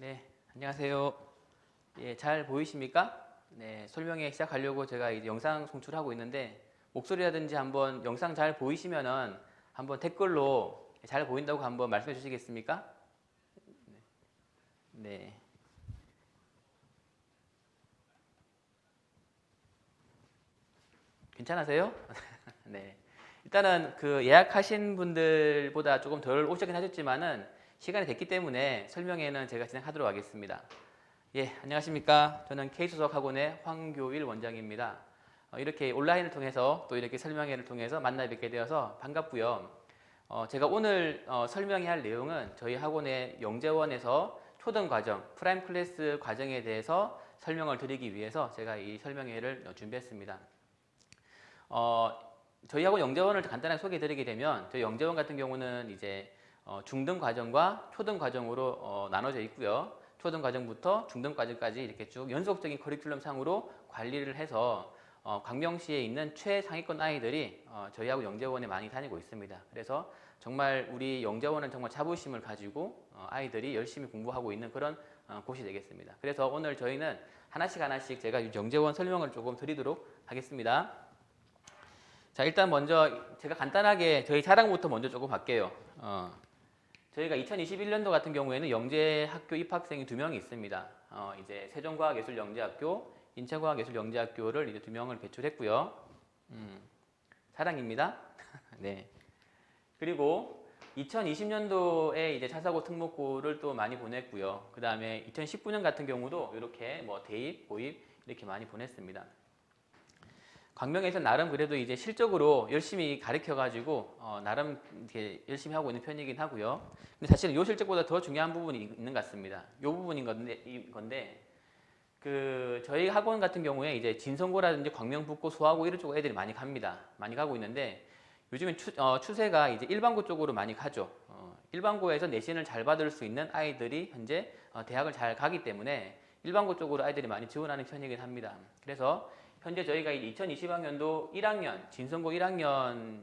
네, 안녕하세요. 예, 잘 보이십니까? 네, 설명회 시작하려고 제가 이제 영상 송출하고 있는데 목소리라든지 한번 영상 잘 보이시면은 한번 댓글로 잘 보인다고 한번 말씀해 주시겠습니까? 네, 괜찮으세요? 네. 일단은 그 예약하신 분들보다 조금 덜 오셨긴 하셨지만은 시간이 됐기 때문에 설명회는 제가 진행하도록 하겠습니다. 예, 안녕하십니까. 저는 K수석학원의 황교일 원장입니다. 이렇게 온라인을 통해서 또 이렇게 설명회를 통해서 만나 뵙게 되어서 반갑고요. 제가 오늘 설명해야 할 내용은 저희 학원의 영재원에서 초등과정, 프라임 클래스 과정에 대해서 설명을 드리기 위해서 제가 이 설명회를 준비했습니다. 어, 저희 학원 영재원을 간단하게 소개해 드리게 되면 저희 영재원 같은 경우는 이제 중등 과정과 초등 과정으로 나눠져 있고요. 초등 과정부터 중등 과정까지 이렇게 쭉 연속적인 커리큘럼 상으로 관리를 해서 광명시에 있는 최상위권 아이들이 저희하고 영재원에 많이 다니고 있습니다. 그래서 정말 우리 영재원은 정말 자부심을 가지고 아이들이 열심히 공부하고 있는 그런 곳이 되겠습니다. 그래서 오늘 저희는 하나씩 제가 영재원 설명을 조금 드리도록 하겠습니다. 자, 일단 먼저 제가 간단하게 저희 자랑부터 먼저 조금 할게요. 저희가 2021년도 같은 경우에는 영재학교 입학생이 2명이 있습니다. 이제 세종과학예술영재학교, 인천과학예술영재학교를 이제 2명을 배출했고요. 자랑입니다. 네. 그리고 2020년도에 이제 차사고 특목고를 또 많이 보냈고요. 그 다음에 2019년 같은 경우도 이렇게 뭐 대입, 고입 이렇게 많이 보냈습니다. 광명에서 나름 그래도 이제 실적으로 열심히 가르쳐가지고 나름 이렇게 열심히 하고 있는 편이긴 하고요. 근데 사실은 이 실적보다 더 중요한 부분이 있는 것 같습니다. 이 부분인 건데 그 저희 학원 같은 경우에 이제 진성고라든지 광명북고, 수화고 이런 쪽 애들이 많이 갑니다. 많이 가고 있는데 요즘엔 추세가 이제 일반고 쪽으로 많이 가죠. 일반고에서 내신을 잘 받을 수 있는 아이들이 현재 대학을 잘 가기 때문에 일반고 쪽으로 아이들이 많이 지원하는 편이긴 합니다. 그래서 현재 저희가 2020학년도 1학년, 진성고 1학년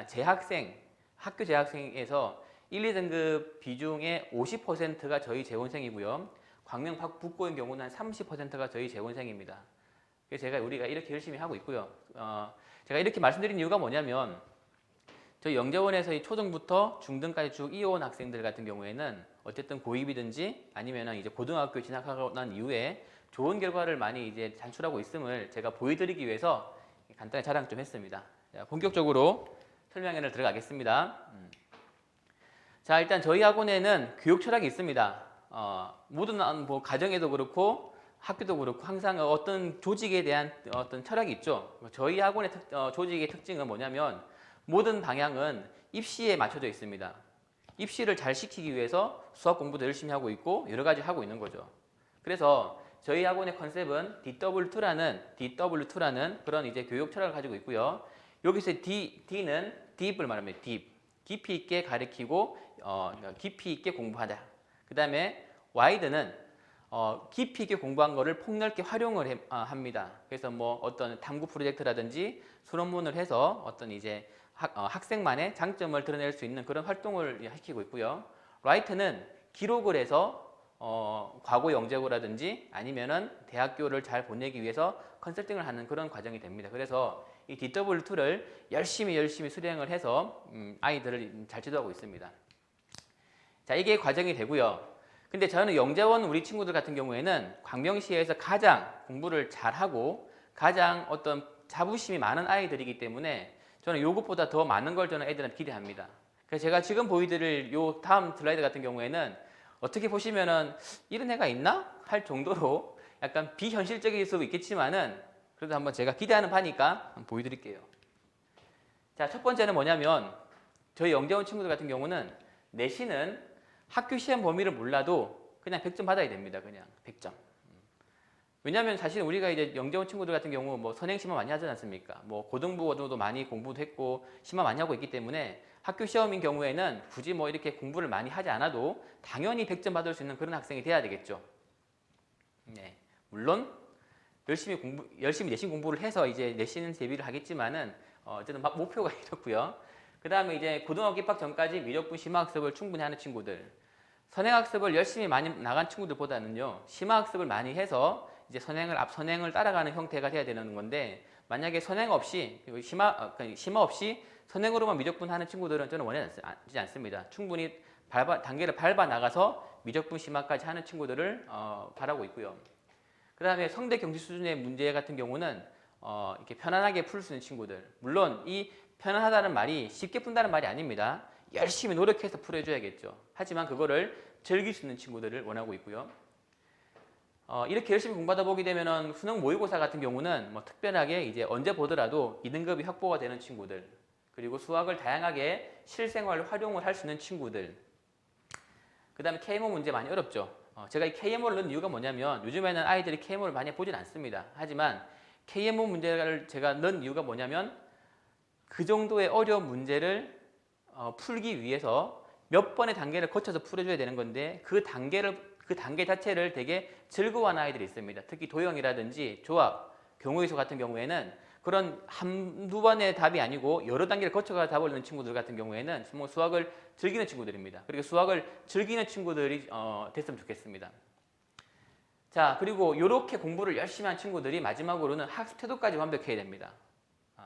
재학생, 학교 재학생에서 1, 2등급 비중의 50%가 저희 재원생이고요. 광명 북고의 경우는 한 30%가 저희 재원생입니다. 그래서 우리가 이렇게 열심히 하고 있고요. 제가 이렇게 말씀드린 이유가 뭐냐면 저희 영재원에서 이 초등부터 중등까지 쭉 이어온 학생들 같은 경우에는 어쨌든 고입이든지 아니면 이제 고등학교 진학하고 난 이후에 좋은 결과를 많이 이제 산출하고 있음을 제가 보여드리기 위해서 간단히 자랑 좀 했습니다. 자, 본격적으로 설명회를 들어가겠습니다. 자, 일단 저희 학원에는 교육 철학이 있습니다. 모든 뭐 가정에도 그렇고 학교도 그렇고 항상 어떤 조직에 대한 어떤 철학이 있죠. 저희 학원의 조직의 특징은 뭐냐면 모든 방향은 입시에 맞춰져 있습니다. 입시를 잘 시키기 위해서 수학 공부도 열심히 하고 있고 여러 가지 하고 있는 거죠. 그래서 저희 학원의 컨셉은 DW2라는 그런 이제 교육 철학을 가지고 있고요. 여기서 D는 딥을 말합니다. 딥. 깊이 있게 가르치고 깊이 있게 공부하자. 그 다음에 Wide는 깊이 있게 공부한 거를 폭넓게 활용을 합니다. 그래서 뭐 어떤 탐구 프로젝트라든지 수論문을 해서 어떤 이제 학생만의 장점을 드러낼 수 있는 그런 활동을 시키고 있고요. Write는 기록을 해서 과거 영재고라든지 아니면은 대학교를 잘 보내기 위해서 컨설팅을 하는 그런 과정이 됩니다. 그래서 이 DW2를 열심히 수행을 해서 아이들을 잘 지도하고 있습니다. 자, 이게 과정이 되고요. 근데 저는 영재원 우리 친구들 같은 경우에는 광명시에서 가장 공부를 잘하고 가장 어떤 자부심이 많은 아이들이기 때문에 저는 이것보다 더 많은 걸 저는 애들한테 기대합니다. 그래서 제가 지금 보여드릴 요 다음 슬라이드 같은 경우에는 어떻게 보시면은 이런 애가 있나? 할 정도로 약간 비현실적일 수도 있겠지만은 그래도 한번 제가 기대하는 바니까 한번 보여드릴게요. 자, 첫 번째는 뭐냐면 저희 영재원 친구들 같은 경우는 내신은 학교 시험 범위를 몰라도 그냥 100점 받아야 됩니다. 그냥 100점. 왜냐하면 사실 우리가 이제 영재원 친구들 같은 경우 뭐 선행 시험 많이 하지 않습니까? 뭐 고등부도 많이 공부도 했고 시험 많이 하고 있기 때문에 학교 시험인 경우에는 굳이 뭐 이렇게 공부를 많이 하지 않아도 당연히 100점 받을 수 있는 그런 학생이 돼야 되겠죠. 네. 물론 열심히 내신 공부를 해서 이제 내신 대비를 하겠지만은 어쨌든 목표가 이렇고요. 그 다음에 이제 고등학교 입학 전까지 미적분 심화학습을 충분히 하는 친구들. 선행학습을 열심히 많이 나간 친구들보다는요, 심화학습을 많이 해서 이제 선행을 따라가는 형태가 돼야 되는 건데, 만약에 선행 없이, 그리고 심화 없이 선행으로만 미적분하는 친구들은 저는 원하지 않습니다. 충분히 단계를 밟아 나가서 미적분 심화까지 하는 친구들을 바라고 있고요. 그 다음에 성대 경시 수준의 문제 같은 경우는 이렇게 편안하게 풀 수 있는 친구들. 물론 이 편안하다는 말이 쉽게 푼다는 말이 아닙니다. 열심히 노력해서 풀어줘야겠죠. 하지만 그거를 즐길 수 있는 친구들을 원하고 있고요. 이렇게 열심히 공부하다 보게 되면은 수능 모의고사 같은 경우는 뭐 특별하게 이제 언제 보더라도 2등급이 확보가 되는 친구들, 그리고 수학을 다양하게 실생활 활용을 할 수 있는 친구들. 그 다음에 KMO 문제 많이 어렵죠. 제가 이 KMO를 넣은 이유가 뭐냐면 요즘에는 아이들이 KMO를 많이 보진 않습니다. 하지만 KMO 문제를 제가 넣은 이유가 뭐냐면 그 정도의 어려운 문제를 풀기 위해서 몇 번의 단계를 거쳐서 풀어줘야 되는 건데 그 단계 자체를 되게 즐거워하는 아이들이 있습니다. 특히 도형이라든지 조합, 경우의수 같은 경우에는 그런 한두 번의 답이 아니고 여러 단계를 거쳐가 답을 넣는 친구들 같은 경우에는 수학을 즐기는 친구들입니다. 그리고 수학을 즐기는 친구들이 됐으면 좋겠습니다. 자, 그리고 이렇게 공부를 열심히 한 친구들이 마지막으로는 학습 태도까지 완벽해야 됩니다.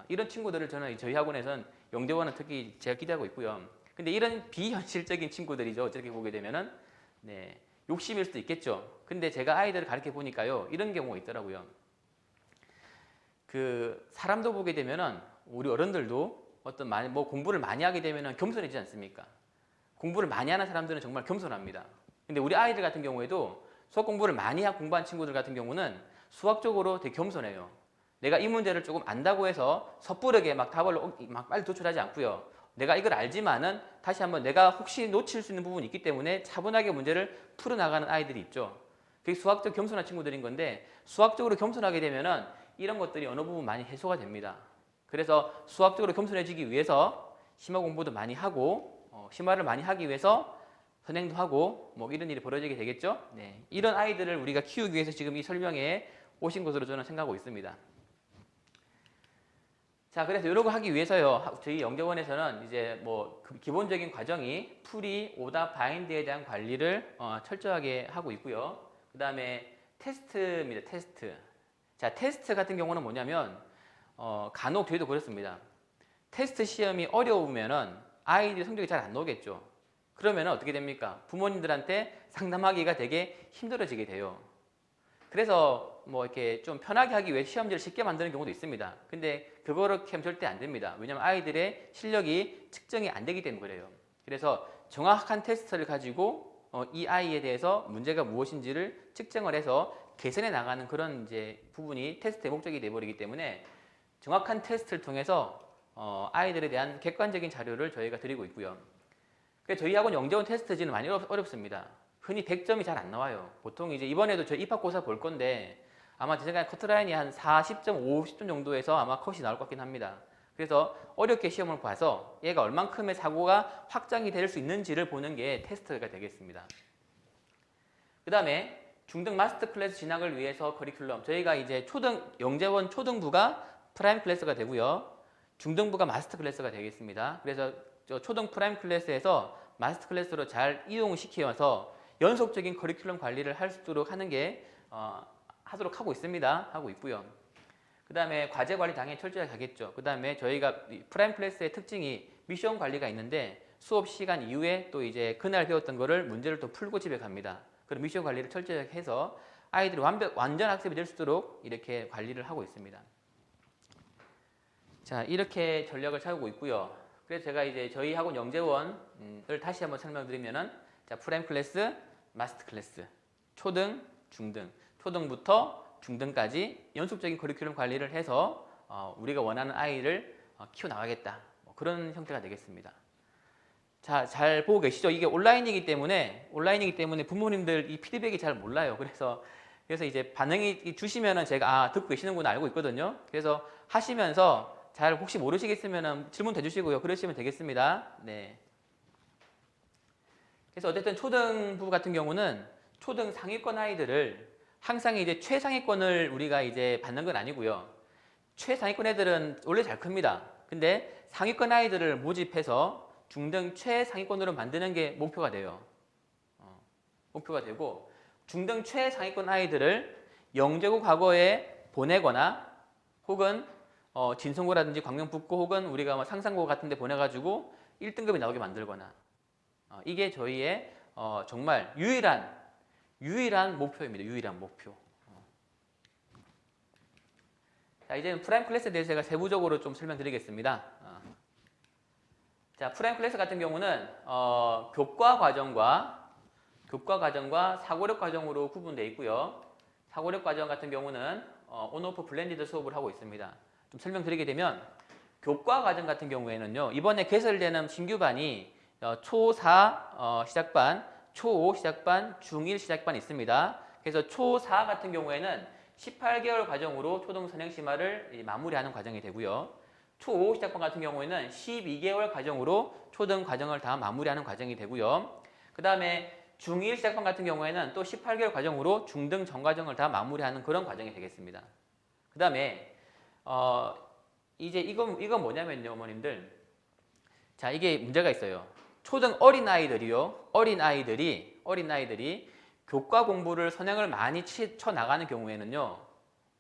이런 친구들을 저는 저희 학원에서는 영재원은 특히 제가 기대하고 있고요. 근데 이런 비현실적인 친구들이죠. 어떻게 보게 되면은 네, 욕심일 수도 있겠죠. 근데 제가 아이들을 가르쳐 보니까요, 이런 경우가 있더라고요. 그 사람도 보게 되면은 우리 어른들도 뭐 공부를 많이 하게 되면은 겸손해지지 않습니까? 공부를 많이 하는 사람들은 정말 겸손합니다. 근데 우리 아이들 같은 경우에도 수학 공부를 많이 공부한 친구들 같은 경우는 수학적으로 되게 겸손해요. 내가 이 문제를 조금 안다고 해서 섣부르게 막 답을 막 빨리 도출하지 않고요. 내가 이걸 알지만은 다시 한번 내가 혹시 놓칠 수 있는 부분이 있기 때문에 차분하게 문제를 풀어나가는 아이들이 있죠. 그게 수학적 겸손한 친구들인 건데 수학적으로 겸손하게 되면은 이런 것들이 어느 부분 많이 해소가 됩니다. 그래서 수학적으로 겸손해지기 위해서 심화 공부도 많이 하고 심화를 많이 하기 위해서 선행도 하고 뭐 이런 일이 벌어지게 되겠죠. 네, 이런 아이들을 우리가 키우기 위해서 지금 이 설명에 오신 것으로 저는 생각하고 있습니다. 자, 그래서 이런 거 하기 위해서요, 저희 영재원에서는 이제 뭐 기본적인 과정이 풀이, 오답, 바인드에 대한 관리를 철저하게 하고 있고요. 그 다음에 테스트입니다. 테스트. 자, 테스트 같은 경우는 뭐냐면 간혹 저희도 그렇습니다. 테스트 시험이 어려우면은 아이들이 성적이 잘 안 나오겠죠. 그러면 어떻게 됩니까? 부모님들한테 상담하기가 되게 힘들어지게 돼요. 그래서 뭐 이렇게 좀 편하게 하기 위해 시험지를 쉽게 만드는 경우도 있습니다. 근데 그거를 하면 절대 안 됩니다. 왜냐하면 아이들의 실력이 측정이 안 되기 때문에 그래요. 그래서 정확한 테스트를 가지고 이 아이에 대해서 문제가 무엇인지를 측정을 해서 개선해 나가는 그런 이제 부분이 테스트의 목적이 되어버리기 때문에 정확한 테스트를 통해서 아이들에 대한 객관적인 자료를 저희가 드리고 있고요. 그래서 저희 학원 영재원 테스트지는 많이 어렵습니다. 흔히 100점이 잘 안 나와요. 보통 이제 이번에도 저희 입학고사 볼 건데 아마 제 생각에 커트라인이 한 40점, 50점 정도에서 아마 컷이 나올 것 같긴 합니다. 그래서 어렵게 시험을 봐서 얘가 얼만큼의 사고가 확장이 될 수 있는지를 보는 게 테스트가 되겠습니다. 그 다음에 중등 마스터 클래스 진학을 위해서 커리큘럼, 저희가 이제 영재원 초등부가 프라임 클래스가 되고요. 중등부가 마스터 클래스가 되겠습니다. 그래서 초등 프라임 클래스에서 마스터 클래스로 잘 이동시키면서 연속적인 커리큘럼 관리를 할 수 있도록 하는 게 하도록 하고 있습니다. 하고 있고요. 그 다음에 과제 관리 당연히 철저하게 하겠죠. 그 다음에 저희가 프라임 클래스의 특징이 미션 관리가 있는데 수업 시간 이후에 또 이제 그날 배웠던 거를 문제를 또 풀고 집에 갑니다. 그럼 미션 관리를 철저하게 해서 아이들이 완전 학습이 될 수 있도록 이렇게 관리를 하고 있습니다. 자, 이렇게 전략을 세우고 있고요. 그래서 제가 이제 저희 학원 영재원을 다시 한번 설명드리면은, 자, 프라임 클래스, 마스터 클래스, 초등, 중등, 초등부터 중등까지 연속적인 커리큘럼 관리를 해서 우리가 원하는 아이를 키워나가겠다. 뭐 그런 형태가 되겠습니다. 자, 잘 보고 계시죠? 이게 온라인이기 때문에 부모님들 이 피드백이 잘 몰라요. 그래서 이제 반응이 주시면은 제가 듣고 계시는구나 알고 있거든요. 그래서 하시면서 잘 혹시 모르시겠으면 질문 해주시고요. 그러시면 되겠습니다. 네. 그래서 어쨌든 초등부 같은 경우는 초등 상위권 아이들을 항상 이제 최상위권을 우리가 이제 받는 건 아니고요. 최상위권 애들은 원래 잘 큽니다. 근데 상위권 아이들을 모집해서 중등 최상위권으로 만드는 게 목표가 돼요. 목표가 되고, 중등 최상위권 아이들을 영재고 과거에 보내거나 혹은 진성고라든지 광명북고 혹은 우리가 뭐 상상고 같은 데 보내가지고 1등급이 나오게 만들거나, 이게 저희의 정말 유일한 목표입니다. 유일한 목표. 자, 이제는 프라임 클래스에 대해서 제가 세부적으로 좀 설명드리겠습니다. 자, 프라임 클래스 같은 경우는 교과 과정과 사고력 과정으로 구분되어 있고요. 사고력 과정 같은 경우는 온오프 블렌디드 수업을 하고 있습니다. 좀 설명드리게 되면, 교과 과정 같은 경우에는요, 이번에 개설되는 신규반이 초4 시작반, 초5 시작반, 중1 시작반이 있습니다. 그래서 초4 같은 경우에는 18개월 과정으로 초등 선행심화를 마무리하는 과정이 되고요. 초5 시작반 같은 경우에는 12개월 과정으로 초등 과정을 다 마무리하는 과정이 되고요. 그 다음에 중1 시작반 같은 경우에는 또 18개월 과정으로 중등 전과정을 다 마무리하는 그런 과정이 되겠습니다. 그 다음에 이제 이건 뭐냐면요, 어머님들. 자, 이게 문제가 있어요. 초등 어린아이들이 교과 공부를 선행을 많이 쳐 나가는 경우에는요,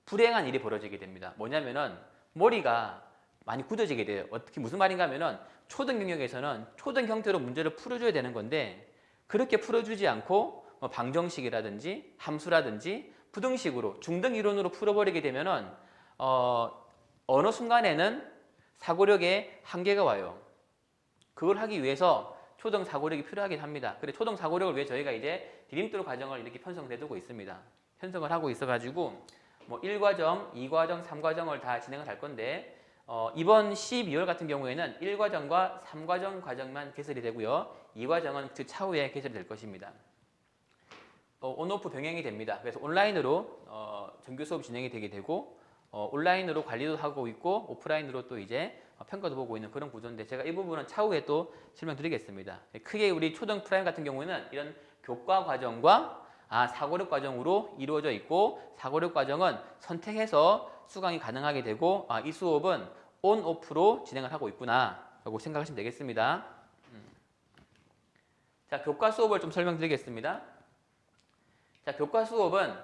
불행한 일이 벌어지게 됩니다. 뭐냐면은 머리가 많이 굳어지게 돼요. 어떻게 무슨 말인가 하면은 초등 경력에서는 초등 형태로 문제를 풀어줘야 되는 건데, 그렇게 풀어주지 않고 방정식이라든지 함수라든지 부등식으로 중등 이론으로 풀어버리게 되면은 어느 순간에는 사고력에 한계가 와요. 그걸 하기 위해서 초등 사고력이 필요하긴 합니다. 그래서 초등 사고력을 위해 저희가 이제 디딤돌 과정을 이렇게 편성해두고 있습니다. 편성을 하고 있어가지고 뭐 1과정, 2과정, 3과정을 다 진행을 할 건데, 이번 12월 같은 경우에는 1과정과 3과정 과정만 개설이 되고요. 2과정은 그 차후에 개설이 될 것입니다. 온오프 병행이 됩니다. 그래서 온라인으로 정규 수업 진행이 되게 되고, 온라인으로 관리도 하고 있고 오프라인으로 또 이제 평가도 보고 있는 그런 구조인데, 제가 이 부분은 차후에 또 설명드리겠습니다. 크게 우리 초등 프라임 같은 경우에는 이런 교과 과정과 사고력 과정으로 이루어져 있고, 사고력 과정은 선택해서 수강이 가능하게 되고, 이 수업은 온, 오프로 진행을 하고 있구나 라고 생각하시면 되겠습니다. 자, 교과 수업을 좀 설명드리겠습니다. 자, 교과 수업은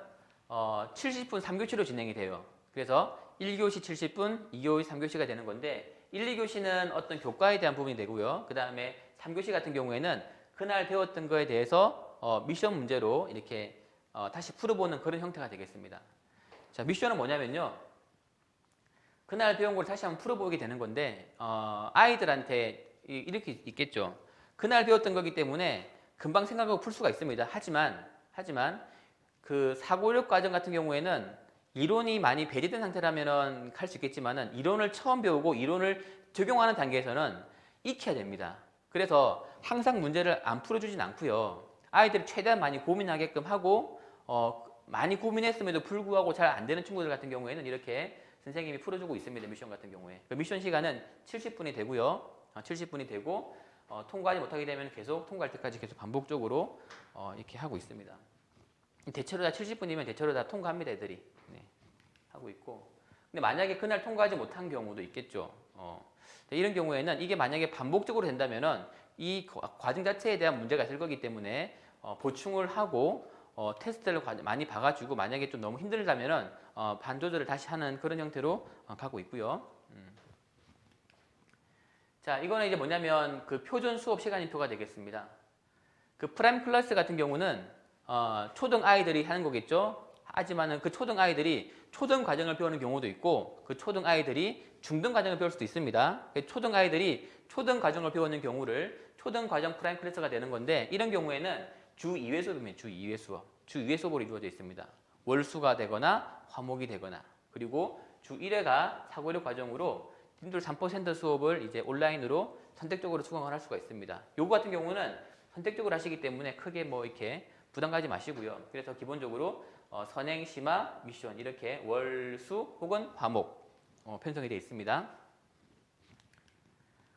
70분 3교시로 진행이 돼요. 그래서 1교시 70분, 2교시 3교시가 되는 건데, 1, 2교시는 어떤 교과에 대한 부분이 되고요. 그 다음에 3교시 같은 경우에는 그날 배웠던 거에 대해서 미션 문제로 이렇게 다시 풀어보는 그런 형태가 되겠습니다. 자, 미션은 뭐냐면요, 그날 배운 걸 다시 한번 풀어보게 되는 건데, 아이들한테 이렇게 있겠죠. 그날 배웠던 거기 때문에 금방 생각하고 풀 수가 있습니다. 하지만 그 사고력 과정 같은 경우에는 이론이 많이 배제된 상태라면 할 수 있겠지만은, 이론을 처음 배우고 이론을 적용하는 단계에서는 익혀야 됩니다. 그래서 항상 문제를 안 풀어주진 않고요. 아이들이 최대한 많이 고민하게끔 하고, 많이 고민했음에도 불구하고 잘 안 되는 친구들 같은 경우에는 이렇게 선생님이 풀어주고 있습니다. 미션 같은 경우에. 그 미션 시간은 70분이 되고요. 70분이 되고, 통과하지 못하게 되면 계속 통과할 때까지 계속 반복적으로 이렇게 하고 있습니다. 대체로 다 70분이면 대체로 다 통과합니다, 애들이. 네, 하고 있고. 근데 만약에 그날 통과하지 못한 경우도 있겠죠. 이런 경우에는 이게 만약에 반복적으로 된다면은 이 과정 자체에 대한 문제가 있을 거기 때문에 보충을 하고 테스트를 많이 봐가지고, 만약에 좀 너무 힘들다면은 반 조절을 다시 하는 그런 형태로 가고 있고요. 자, 이거는 이제 뭐냐면 그 표준 수업 시간인표가 되겠습니다. 그 프라임 클래스 같은 경우는 초등 아이들이 하는 거겠죠. 하지만은 그 초등 아이들이 초등 과정을 배우는 경우도 있고, 그 초등 아이들이 중등 과정을 배울 수도 있습니다. 초등 아이들이 초등 과정을 배우는 경우를 초등 과정 프라임 클래스가 되는 건데, 이런 경우에는 주 2회 수업이면 주 2회 수업. 주 2회 수업으로 이루어져 있습니다. 월수가 되거나 화목이 되거나, 그리고 주 1회가 사고력 과정으로 님들 3% 수업을 이제 온라인으로 선택적으로 수강을 할 수가 있습니다. 요거 같은 경우는 선택적으로 하시기 때문에 크게 뭐 이렇게 부담 가지 마시고요. 그래서 기본적으로 선행, 심화, 미션 이렇게 월수 혹은 화목 편성이 되어 있습니다.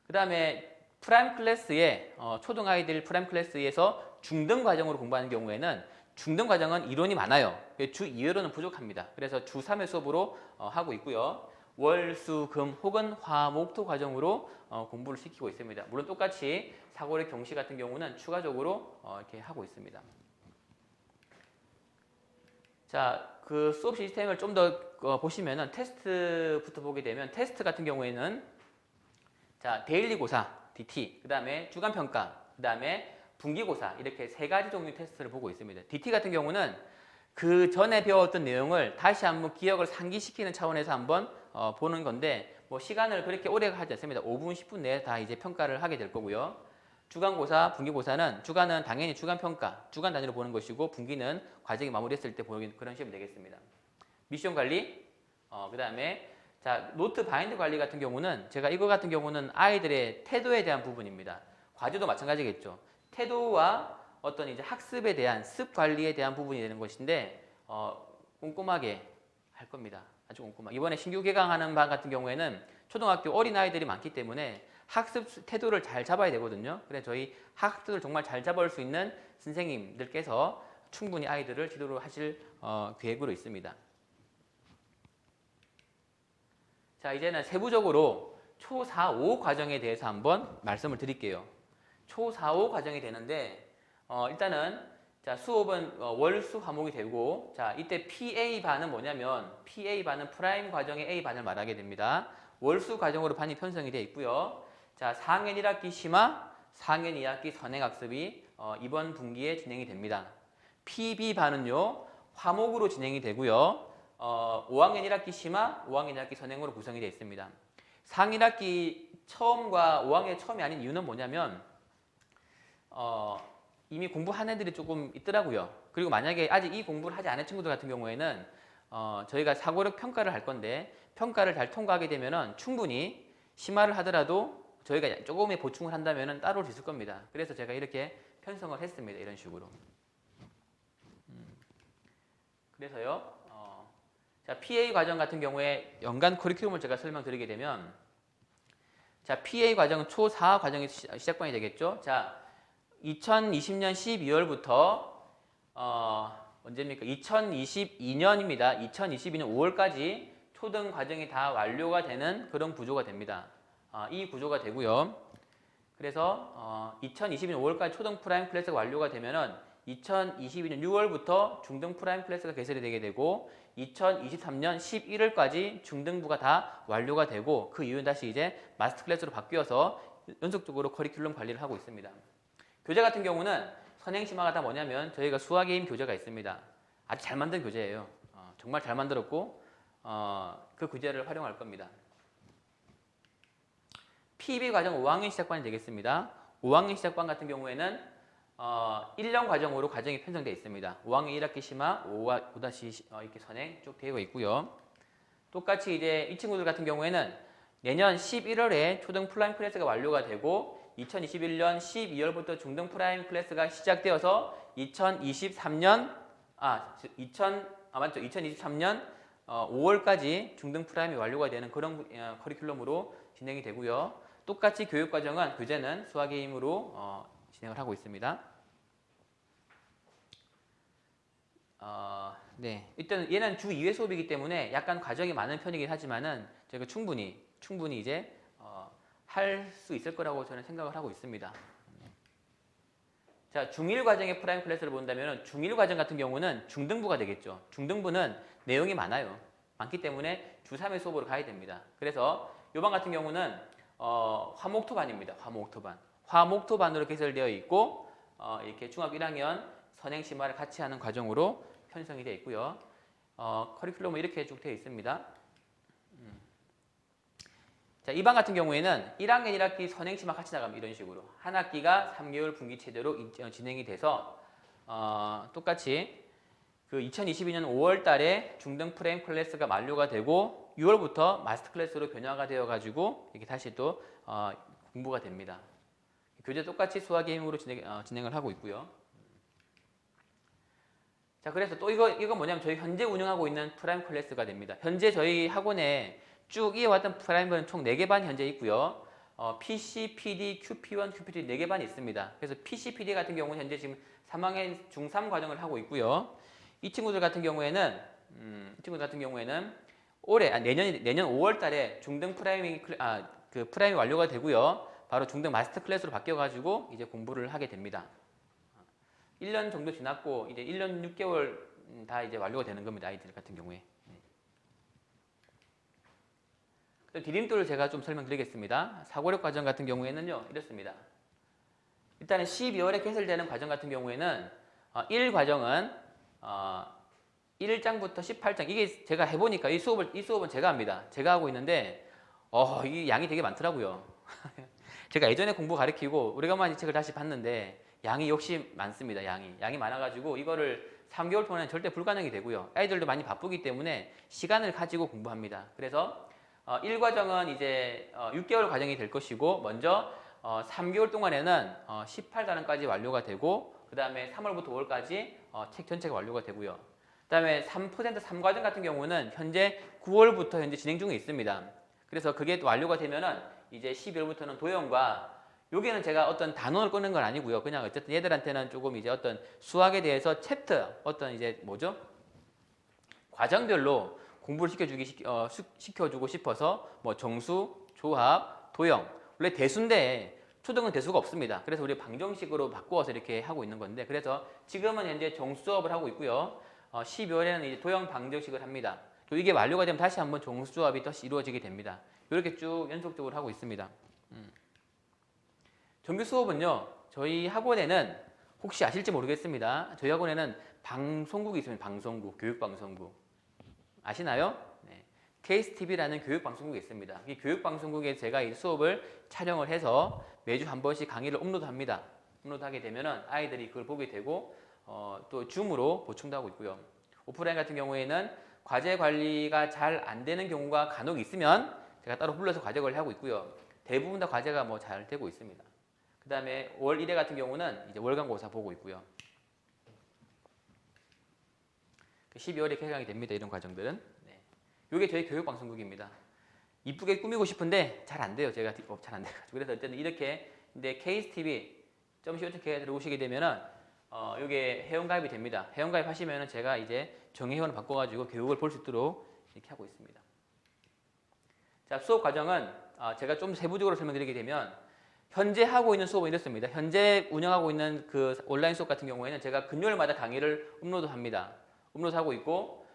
그 다음에 프라임 클래스에 초등 아이들 프라임 클래스에서 중등 과정으로 공부하는 경우에는 중등 과정은 이론이 많아요. 주 2회로는 부족합니다. 그래서 주 3회 수업으로 하고 있고요. 월, 수, 금 혹은 화, 목, 토 과정으로 공부를 시키고 있습니다. 물론 똑같이 사고력 경시 같은 경우는 추가적으로 이렇게 하고 있습니다. 자, 그 수업 시스템을 좀 더 보시면은 테스트부터 보게 되면 테스트 같은 경우에는 자, 데일리 고사, DT, 그 다음에 주간 평가, 그 다음에 분기고사 이렇게 세 가지 종류 테스트를 보고 있습니다. DT 같은 경우는 그 전에 배웠던 내용을 다시 한번 기억을 상기시키는 차원에서 한번 보는 건데 뭐 시간을 그렇게 오래 하지 않습니다. 5분, 10분 내에 다 이제 평가를 하게 될 거고요. 주간고사, 분기고사는 주간은 당연히 주간평가, 주간 단위로 보는 것이고 분기는 과정이 마무리했을 때 보는 그런 시험이 되겠습니다. 미션 관리, 그 다음에 자 노트 바인드 관리 같은 경우는 제가 이거 같은 경우는 아이들의 태도에 대한 부분입니다. 과제도 마찬가지겠죠. 태도와 어떤 이제 학습에 대한 습 관리에 대한 부분이 되는 것인데 꼼꼼하게 할 겁니다. 아주 꼼꼼하게. 이번에 신규 개강하는 반 같은 경우에는 초등학교 어린 아이들이 많기 때문에 학습 태도를 잘 잡아야 되거든요. 그래서 저희 학습을 정말 잘 잡아올 수 있는 선생님들께서 충분히 아이들을 지도를 하실 계획으로 있습니다. 자, 이제는 세부적으로 초 4, 5 과정에 대해서 한번 말씀을 드릴게요. 초 4, 5 과정이 되는데 일단은 자, 수업은 월수 과목이 되고 자, 이때 PA반은 뭐냐면 PA반은 프라임 과정의 A반을 말하게 됩니다. 월수 과정으로 반이 편성이 되어 있고요. 자, 4학년 1학기 심화, 4학년 2학기 선행학습이 이번 분기에 진행이 됩니다. PB반은요. 화목으로 진행이 되고요. 5학년 1학기 심화, 5학년 1학기 선행으로 구성이 되어 있습니다. 4학년 1학기 처음과 5학년 처음이 아닌 이유는 뭐냐면 이미 공부한 애들이 조금 있더라고요. 그리고 만약에 아직 이 공부를 하지 않은 친구들 같은 경우에는 저희가 사고력 평가를 할 건데 평가를 잘 통과하게 되면은 충분히 심화를 하더라도 저희가 조금의 보충을 한다면은 따라올 수 있을 겁니다. 그래서 제가 이렇게 편성을 했습니다. 이런 식으로. 그래서요. 자, PA 과정 같은 경우에 연간 커리큘럼을 제가 설명드리게 되면 자, PA 과정은 초 4 과정이 시작반이 되겠죠. 자, 2020년 12월부터 언제입니까? 2022년입니다. 2022년 5월까지 초등 과정이 다 완료가 되는 그런 구조가 됩니다. 이 구조가 되고요. 그래서 2022년 5월까지 초등 프라임 클래스가 완료가 되면은 2022년 6월부터 중등 프라임 클래스가 개설이 되게 되고 2023년 11월까지 중등부가 다 완료가 되고 그 이후는 다시 이제 마스터 클래스로 바뀌어서 연속적으로 커리큘럼 관리를 하고 있습니다. 교재 같은 경우는 선행심화가 다 뭐냐면 저희가 수학게임 교재가 있습니다. 아주 잘 만든 교재예요. 정말 잘 만들었고 그 교재를 활용할 겁니다. PB 과정 5학년 시작반이 되겠습니다. 5학년 시작반 같은 경우에는 1년 과정으로 과정이 편성되어 있습니다. 5학년 1학기 심화, 5-2 이렇게 선행 쭉 되어 있고요. 똑같이 이제 이 친구들 같은 경우에는 내년 11월에 초등 프라임 클래스가 완료가 되고 2021년 12월부터 중등 프라임 클래스가 시작되어서 2023년 5월까지 중등 프라임이 완료가 되는 그런 커리큘럼으로 진행이 되고요. 똑같이 교육과정은 교재는 수학게임으로 진행을 하고 있습니다. 네, 일단 얘는 주 2회 수업이기 때문에 약간 과정이 많은 편이긴 하지만은 저희가 충분히 이제 할 수 있을 거라고 저는 생각을 하고 있습니다. 자, 중1 과정의 프라임 클래스를 본다면 중1 과정 같은 경우는 중등부가 되겠죠. 중등부는 내용이 많기 때문에 주 3회 수업으로 가야 됩니다. 그래서 요반 같은 경우는 화목토반입니다. 화목토반으로 개설되어 있고 이렇게 중학교 1학년 선행심화를 같이 하는 과정으로 편성이 되어 있고요. 커리큘럼은 이렇게 쭉 되어 있습니다. 자, 이 반 같은 경우에는 1학년 1학기 선행심화 같이 나갑니다. 이런 식으로 한 학기가 3개월 분기 체제로 진행이 돼서 똑같이 그 2022년 5월 달에 중등 프레임 클래스가 만료가 되고 6월부터 마스터 클래스로 변화가 되어 가지고 이렇게 다시 또 공부가 됩니다. 교재 똑같이 수학게임으로 진행을 하고 있고요. 자, 그래서 또 이거 뭐냐면 저희 현재 운영하고 있는 프라임 클래스가 됩니다. 현재 저희 학원에 쭉 이어왔던 프라임은 총 4개 반이 현재 있고요. PC, PD, QP1, QP2 4개 반이 있습니다. 그래서 PC, PD 같은 경우는 현재 지금 3학년 중3 과정을 하고 있고요. 이 친구들 같은 경우에는 내년 5월 달에 중등 프라임이 완료가 되고요. 바로 중등 마스터 클래스로 바뀌어 가지고 이제 공부를 하게 됩니다. 1년 정도 지났고 이제 1년 6개월 다 이제 완료가 되는 겁니다. 아이들 같은 경우에. 디딤돌을 제가 좀 설명드리겠습니다. 사고력 과정 같은 경우에는요, 이렇습니다. 일단은 12월에 개설되는 과정 같은 경우에는 1과정은 1장부터 18장, 이게 제가 해보니까 이 수업은 제가 합니다. 제가 하고 있는데 이 양이 되게 많더라고요. 제가 예전에 공부 가르치고 오래간만에 이 책을 다시 봤는데 양이 역시 많습니다. 양이 많아가지고 이거를 3개월 동안은 절대 불가능이 되고요. 애들도 많이 바쁘기 때문에 시간을 가지고 공부합니다. 그래서 1과정은 이제 6개월 과정이 될 것이고, 먼저 3개월 동안에는 18단원까지 완료가 되고, 그 다음에 3월부터 5월까지 책 전체가 완료가 되고요. 그 다음에 3과정 같은 경우는 현재 9월부터 현재 진행 중에 있습니다. 그래서 그게 또 완료가 되면은 이제 12월부터는 도형과, 여기는 제가 어떤 단원을 끊는 건 아니고요. 그냥 어쨌든 얘들한테는 조금 이제 어떤 수학에 대해서 챕터, 어떤 이제 뭐죠? 과정별로 공부를 시켜주고 싶어서 뭐 정수, 조합, 도형. 원래 대수인데 초등은 대수가 없습니다. 그래서 우리 방정식으로 바꾸어서 이렇게 하고 있는 건데, 그래서 지금은 현재 정수 수업을 하고 있고요. 12월에는 이제 도형 방정식을 합니다. 또 이게 완료가 되면 다시 한번 정수 조합이 다시 이루어지게 됩니다. 이렇게 쭉 연속적으로 하고 있습니다. 정규 수업은요, 저희 학원에는 혹시 아실지 모르겠습니다. 저희 학원에는 방송국이 있습니다. 방송국, 교육방송국. 아시나요? 네. KSTV라는 교육방송국이 있습니다. 이 교육방송국에 제가 이 수업을 촬영을 해서 매주 한 번씩 강의를 업로드합니다. 업로드하게 되면은 아이들이 그걸 보게 되고, 또 줌으로 보충도 하고 있고요. 오프라인 같은 경우에는 과제 관리가 잘 안 되는 경우가 간혹 있으면 제가 따로 불러서 과제 관리하고 있고요. 대부분 다 과제가 뭐 잘 되고 있습니다. 그 다음에 월 1회 같은 경우는 이제 월간고사 보고 있고요. 12월에 개강이 됩니다. 이런 과정들은. 네. 이게 저희 교육방송국입니다. 이쁘게 꾸미고 싶은데 잘 안 돼요. 제가 잘 안 돼가지고. 그래서 어쨌든 이렇게 근데 KSTV.co.kr 들어오시게 되면은 이게 회원가입이 됩니다. 회원가입 하시면은 제가 이제 정회원을 바꿔가지고 교육을 볼 수 있도록 이렇게 하고 있습니다. 자, 수업 과정은 제가 좀 세부적으로 설명드리게 되면, 현재 하고 있는 수업은 이렇습니다. 현재 운영하고 있는 그 온라인 수업 같은 경우에는 제가 금요일마다 강의를 업로드합니다. 업로드하고 있고,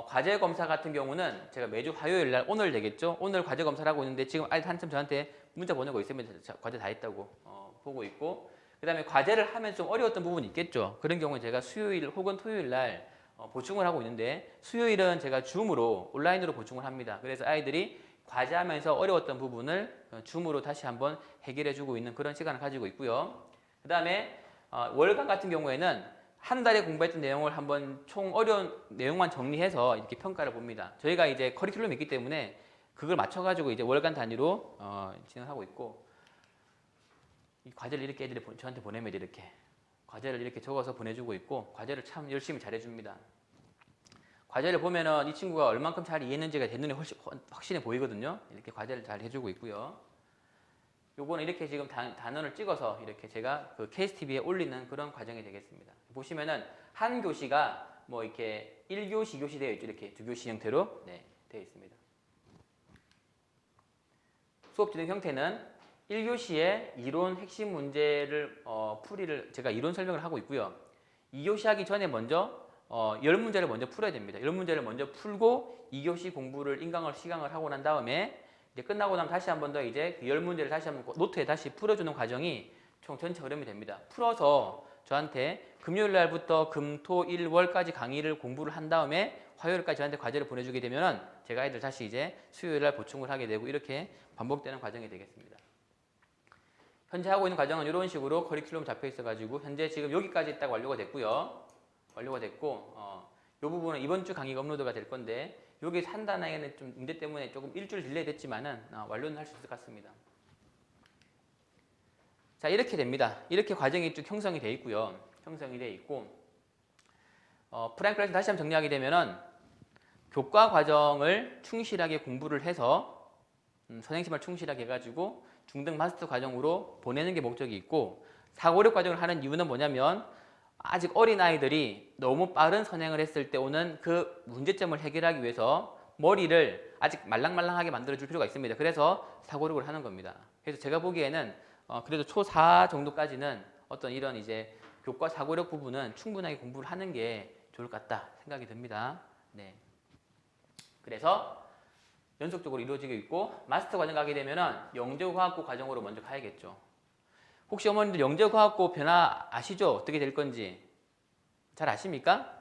과제 검사 같은 경우는 제가 매주 화요일 날, 오늘 되겠죠? 오늘 과제 검사를 하고 있는데 지금 아직 한참 저한테 문자 보내고 있습니다. 과제 다 했다고 보고 있고, 그 다음에 과제를 하면 좀 어려웠던 부분이 있겠죠. 그런 경우에 제가 수요일 혹은 토요일 날 보충을 하고 있는데, 수요일은 제가 줌으로 온라인으로 보충을 합니다. 그래서 아이들이 과제하면서 어려웠던 부분을 줌으로 다시 한번 해결해 주고 있는 그런 시간을 가지고 있고요. 그 다음에 월간 같은 경우에는 한 달에 공부했던 내용을 한번 총 어려운 내용만 정리해서 이렇게 평가를 봅니다. 저희가 이제 커리큘럼이 있기 때문에 그걸 맞춰가지고 이제 월간 단위로 진행하고 있고, 이 과제를 이렇게 애들이 저한테 보내면 이렇게 과제를 이렇게 적어서 보내주고 있고, 과제를 참 열심히 잘해줍니다. 과제를 보면은 이 친구가 얼만큼 잘 이해했는지가 제 눈에 확실히 보이거든요. 이렇게 과제를 잘 해주고 있고요. 요거는 이렇게 지금 단원을 찍어서 이렇게 제가 그 KSTV에 올리는 그런 과정이 되겠습니다. 보시면은 한 교시가 뭐 이렇게 1교시, 2교시 되어 있죠. 이렇게 2교시 형태로 되어 있습니다. 수업 진행 형태는 1교시에 이론 핵심 문제를 풀이를 제가 이론 설명을 하고 있고요. 2교시 하기 전에 먼저 10문제를 먼저 풀어야 됩니다. 10문제를 먼저 풀고 2교시 공부를 시강을 하고 난 다음에 이제 끝나고 나면 다시 한 번 더 이제 그 10문제를 다시 한번 노트에 다시 풀어주는 과정이 총 전체 흐름이 됩니다. 풀어서 저한테 금요일 날부터 금, 토, 일, 월까지 강의를 공부를 한 다음에 화요일까지 저한테 과제를 보내주게 되면은 제가 아이들 다시 이제 수요일 날 보충을 하게 되고, 이렇게 반복되는 과정이 되겠습니다. 현재 하고 있는 과정은 이런 식으로 커리큘럼 잡혀 있어가지고 현재 지금 여기까지 딱 완료가 됐고요. 완료가 됐고, 이 부분은 이번 주 강의가 업로드가 될 건데, 여기 한 단에는 좀 문제 때문에 조금 일주일 딜레이 됐지만은 완료는 할 수 있을 것 같습니다. 자, 이렇게 됩니다. 이렇게 과정이 쭉 형성이 되어 있고요. 형성이 되어 있고, 프랭클에서 다시 한번 정리하게 되면은 교과 과정을 충실하게 공부를 해서 선행심을 충실하게 해가지고 중등 마스터 과정으로 보내는 게 목적이 있고, 사고력 과정을 하는 이유는 뭐냐면, 아직 어린 아이들이 너무 빠른 선행을 했을 때 오는 그 문제점을 해결하기 위해서 머리를 아직 말랑말랑하게 만들어줄 필요가 있습니다. 그래서 사고력을 하는 겁니다. 그래서 제가 보기에는 그래도 초4 정도까지는 어떤 이런 이제 교과 사고력 부분은 충분하게 공부를 하는 게 좋을 것 같다 생각이 듭니다. 네. 그래서 연속적으로 이루어지고 있고 마스터 과정 가게 되면은 영재과학고 과정으로 먼저 가야겠죠. 혹시 어머님들 영재과학고 변화 아시죠? 어떻게 될 건지 잘 아십니까?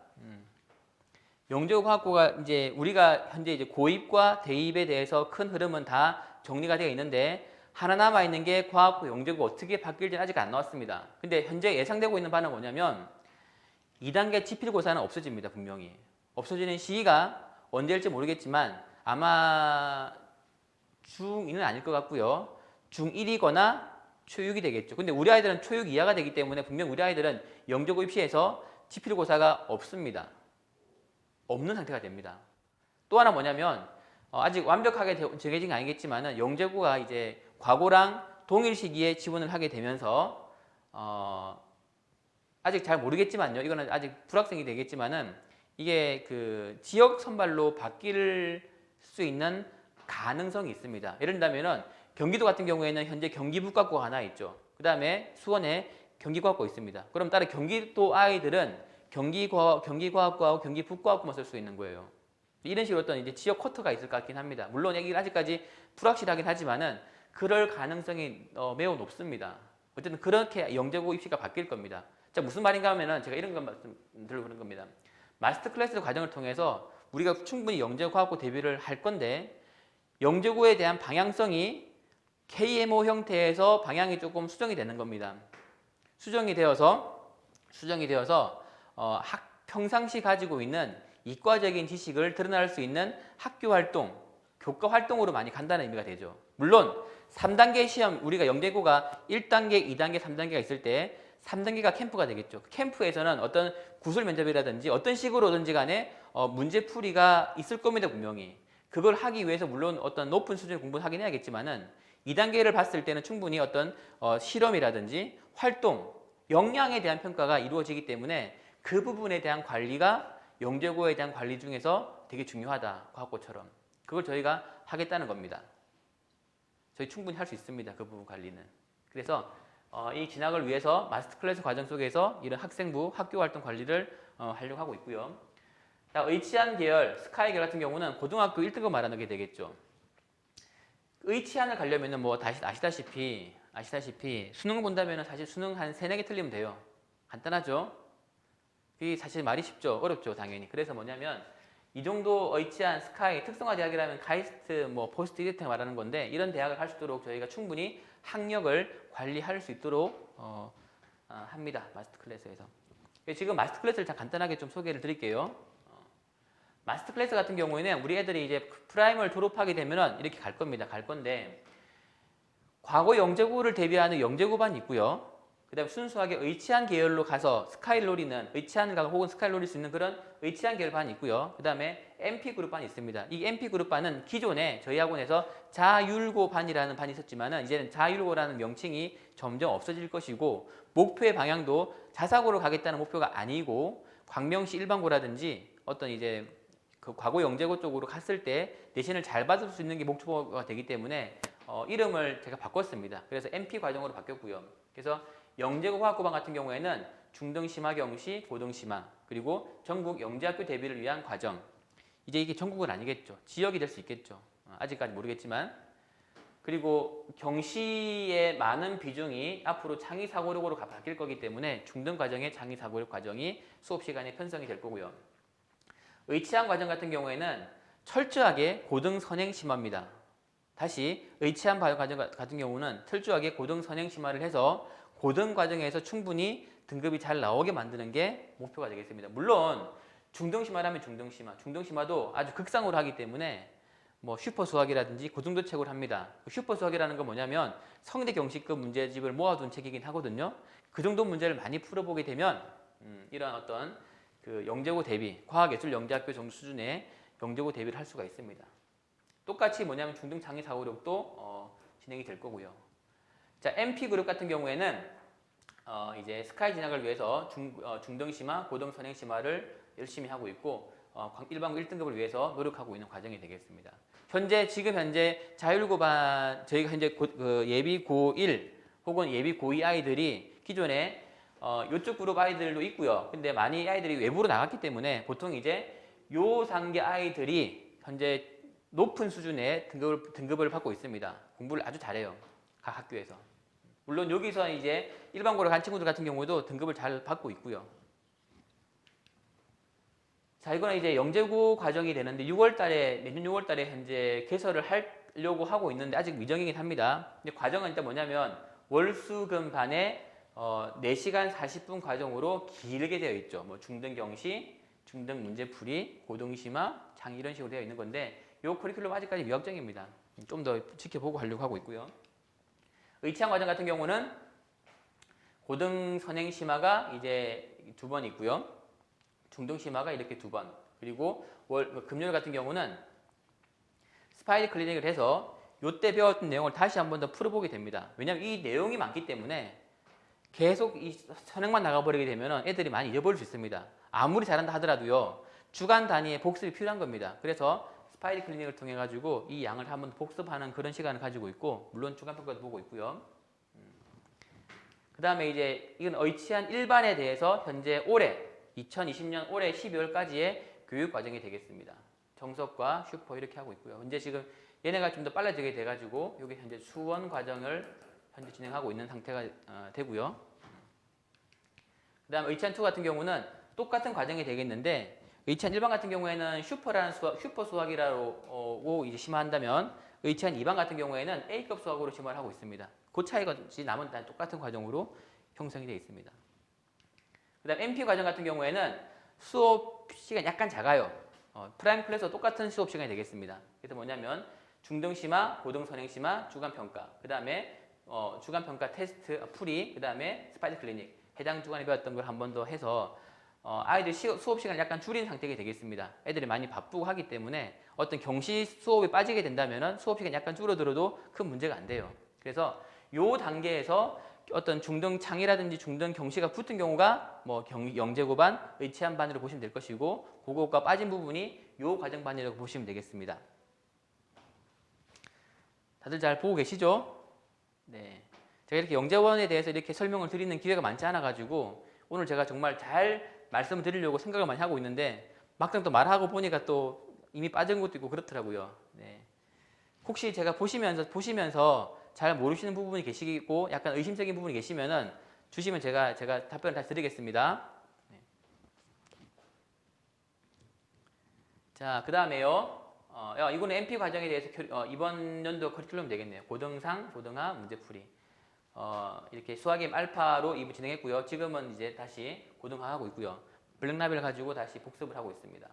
영재과학고가 이제 우리가 현재 이제 고입과 대입에 대해서 큰 흐름은 다 정리가 되어 있는데 하나 남아 있는 게 과학고 영재고 어떻게 바뀔지는 아직 안 나왔습니다. 근데 현재 예상되고 있는 바는 뭐냐면 2단계 지필고사는 없어집니다. 분명히 없어지는 시기가 언제일지 모르겠지만 아마 중2는 아닐 것 같고요. 중1이거나 초6이 되겠죠. 근데 우리 아이들은 초6 이하가 되기 때문에 분명 우리 아이들은 영재고 입시에서 지필고사가 없습니다. 없는 상태가 됩니다. 또 하나 뭐냐면 아직 완벽하게 정해진 게 아니겠지만은 영재고가 이제 과고랑 동일 시기에 지원을 하게 되면서 아직 잘 모르겠지만요. 이거는 아직 불확정이 되겠지만은 이게 그 지역 선발로 바뀔 수 있는 가능성이 있습니다. 예를 들자면은 경기도 같은 경우에는 현재 경기북과고가 하나 있죠. 그 다음에 수원에 경기과학고 있습니다. 그럼 따라 경기도 아이들은 경기과학고하고 경기북과학고만 쓸 수 있는 거예요. 이런 식으로 어떤 이제 지역 쿼터가 있을 것 같긴 합니다. 물론 여기 아직까지 불확실하긴 하지만은 그럴 가능성이 매우 높습니다. 어쨌든 그렇게 영재고 입시가 바뀔 겁니다. 자, 무슨 말인가 하면은 제가 이런 거 말씀드리려고 그런 겁니다. 마스터 클래스 과정을 통해서 우리가 충분히 영재과학고 대비를 할 건데 영재고에 대한 방향성이 KMO 형태에서 방향이 조금 수정이 되는 겁니다. 수정이 되어서 평상시 가지고 있는 이과적인 지식을 드러낼 수 있는 학교 활동, 교과 활동으로 많이 간다는 의미가 되죠. 물론 3단계 시험, 우리가 영재고가 1단계, 2단계, 3단계가 있을 때 3단계가 캠프가 되겠죠. 캠프에서는 어떤 구술 면접이라든지 어떤 식으로든지 간에 문제풀이가 있을 겁니다, 분명히. 그걸 하기 위해서 물론 어떤 높은 수준의 공부를 하긴 해야겠지만은 2단계를 봤을 때는 충분히 어떤 실험이라든지 활동, 역량에 대한 평가가 이루어지기 때문에 그 부분에 대한 관리가 영재고에 대한 관리 중에서 되게 중요하다. 과학고처럼. 그걸 저희가 하겠다는 겁니다. 저희 충분히 할 수 있습니다. 그 부분 관리는. 그래서 이 진학을 위해서 마스터 클래스 과정 속에서 이런 학생부 학교활동 관리를 하려고 하고 있고요. 자, 의치안 계열, 스카이 계열 같은 경우는 고등학교 1등급 말하게 되겠죠. 의치안을 가려면은 뭐 다시 아시다시피 수능을 본다면은 사실 수능 한 3, 4개 틀리면 돼요. 간단하죠? 이게 사실 말이 쉽죠? 어렵죠, 당연히. 그래서 뭐냐면 이 정도 의치안, 스카이, 특성화 대학이라면 가이스트, 뭐 포스트 이렇게 말하는 건데 이런 대학을 할 수 있도록 저희가 충분히 학력을 관리할 수 있도록 합니다. 마스터 클래스에서. 지금 마스터 클래스를 자 간단하게 좀 소개를 드릴게요. 마스터 클래스 같은 경우에는 우리 애들이 이제 프라임을 졸업하게 되면은 이렇게 갈 겁니다. 갈 건데 과거 영재고를 대비하는 영재고반이 있고요. 그 다음에 순수하게 의치안 계열로 가서 스카이를 노리는 의치안을 가고 혹은 스카이를 노릴 수 있는 그런 의치안 계열 반이 있고요. 그 다음에 MP 그룹 반이 있습니다. 이 MP 그룹 반은 기존에 저희 학원에서 자율고 반이라는 반이 있었지만은 이제는 자율고라는 명칭이 점점 없어질 것이고 목표의 방향도 자사고로 가겠다는 목표가 아니고 광명시 일반고라든지 어떤 이제 그 과거 영재고 쪽으로 갔을 때 내신을 잘 받을 수 있는 게 목표가 되기 때문에 이름을 제가 바꿨습니다. 그래서 MP 과정으로 바뀌었고요. 그래서 영재고 과학고반 같은 경우에는 중등심화 경시, 고등심화, 그리고 전국 영재학교 대비를 위한 과정. 이제 이게 전국은 아니겠죠. 지역이 될 수 있겠죠. 아직까지 모르겠지만. 그리고 경시의 많은 비중이 앞으로 창의사고력으로 바뀔 거기 때문에 중등 과정의 창의사고력 과정이 수업 시간에 편성이 될 거고요. 의치안 과정 같은 경우에는 철저하게 고등 선행 심화입니다. 다시 의치안 과정 같은 경우는 철저하게 고등 선행 심화를 해서 고등 과정에서 충분히 등급이 잘 나오게 만드는 게 목표가 되겠습니다. 물론 중등 심화라면 중등 심화, 중등 심화도 아주 극상으로 하기 때문에 뭐 슈퍼 수학이라든지 그 정도 책으로 합니다. 슈퍼 수학이라는 건 뭐냐면 성대 경시급 문제집을 모아둔 책이긴 하거든요. 그 정도 문제를 많이 풀어보게 되면 이런 어떤 그 영재고 대비, 과학예술영재학교 정도 수준의 영재고 대비를 할 수가 있습니다. 똑같이 뭐냐면 중등 창의 사고력도 진행이 될 거고요. 자, MP 그룹 같은 경우에는 이제 스카이 진학을 위해서 중등 심화, 고등 선행 심화를 열심히 하고 있고 일반고 1등급을 위해서 노력하고 있는 과정이 되겠습니다. 지금 현재 자율고반 저희가 현재 예비 고1 혹은 예비 고2 아이들이 기존에 이쪽 그룹 아이들도 있고요. 근데 많이 아이들이 외부로 나갔기 때문에 보통 이제 요 단계 아이들이 현재 높은 수준의 등급을 받고 있습니다. 공부를 아주 잘해요. 각 학교에서. 물론 여기서 이제 일반고를 간 친구들 같은 경우도 등급을 잘 받고 있고요. 자, 이거는 이제 영재고 과정이 되는데 내년 6월 달에 현재 개설을 하려고 하고 있는데 아직 미정이긴 합니다. 근데 과정은 일단 뭐냐면 월수금반에 4시간 40분 과정으로 길게 되어 있죠. 뭐 중등 경시, 중등 문제풀이, 고등심화, 장 이런 식으로 되어 있는 건데 이 커리큘럼 아직까지 미확정입니다. 좀 더 지켜보고 하려고 하고 있고요. 의치항 과정 같은 경우는 고등 선행심화가 이제 2번 있고요. 중등 심화가 이렇게 2번. 그리고 금요일 같은 경우는 스파이드 클리닉을 해서 요때 배웠던 내용을 다시 한 번 더 풀어보게 됩니다. 왜냐하면 이 내용이 많기 때문에 계속 이 선행만 나가버리게 되면 애들이 많이 잊어버릴 수 있습니다. 아무리 잘한다 하더라도요. 주간 단위의 복습이 필요한 겁니다. 그래서 스파이드 클리닉을 통해 가지고 이 양을 한번 복습하는 그런 시간을 가지고 있고 물론 주간 평가도 보고 있고요. 그 다음에 이제 이건 의치한 일반에 대해서 현재 올해 2020년 올해 12월까지의 교육 과정이 되겠습니다. 정석과 슈퍼 이렇게 하고 있고요. 현재 지금 얘네가 좀 더 빨라지게 돼가지고 여기 현재 수원 과정을 현재 진행하고 있는 상태가 되고요. 그 다음 의치한2 같은 경우는 똑같은 과정이 되겠는데 의치한 1반 같은 경우에는 슈퍼 수학이라고 이제 심화한다면 의치한 2반 같은 경우에는 A급 수학으로 심화를 하고 있습니다. 그 차이가 남은 똑같은 과정으로 형성이 되어 있습니다. 그 다음 MP 과정 같은 경우에는 수업 시간이 약간 작아요. 프라임 클래스와 똑같은 수업 시간이 되겠습니다. 그래서 뭐냐면 중등심화, 고등선행심화, 주간평가, 그 다음에 주간평가 테스트 풀이, 그 다음에 스파이드 클리닉 해당 주간에 배웠던 걸 한 번 더 해서 아이들 수업 시간을 약간 줄인 상태가 되겠습니다. 애들이 많이 바쁘고 하기 때문에 어떤 경시 수업에 빠지게 된다면 수업 시간이 약간 줄어들어도 큰 문제가 안 돼요. 그래서 요 단계에서 어떤 중등 창이라든지 중등 경시가 붙은 경우가 뭐 영재고반, 의치한 반으로 보시면 될 것이고 그거가 빠진 부분이 요 과정 반이라고 보시면 되겠습니다. 다들 잘 보고 계시죠? 네. 제가 이렇게 영재원에 대해서 이렇게 설명을 드리는 기회가 많지 않아 가지고 오늘 제가 정말 잘 말씀을 드리려고 생각을 많이 하고 있는데 막상 또 말하고 보니까 또 이미 빠진 것도 있고 그렇더라고요. 네. 혹시 제가 보시면서 잘 모르시는 부분이 계시고 약간 의심적인 부분이 계시면은 주시면 제가 답변을 다시 드리겠습니다. 네. 자, 그 다음에요. 이거는 MP 과정에 대해서 이번 연도 커리큘럼 되겠네요. 고등상, 고등하, 문제풀이. 이렇게 수학의 알파로 2부 진행했고요. 지금은 이제 다시 고등하 하고 있고요. 블랙라벨을 가지고 다시 복습을 하고 있습니다.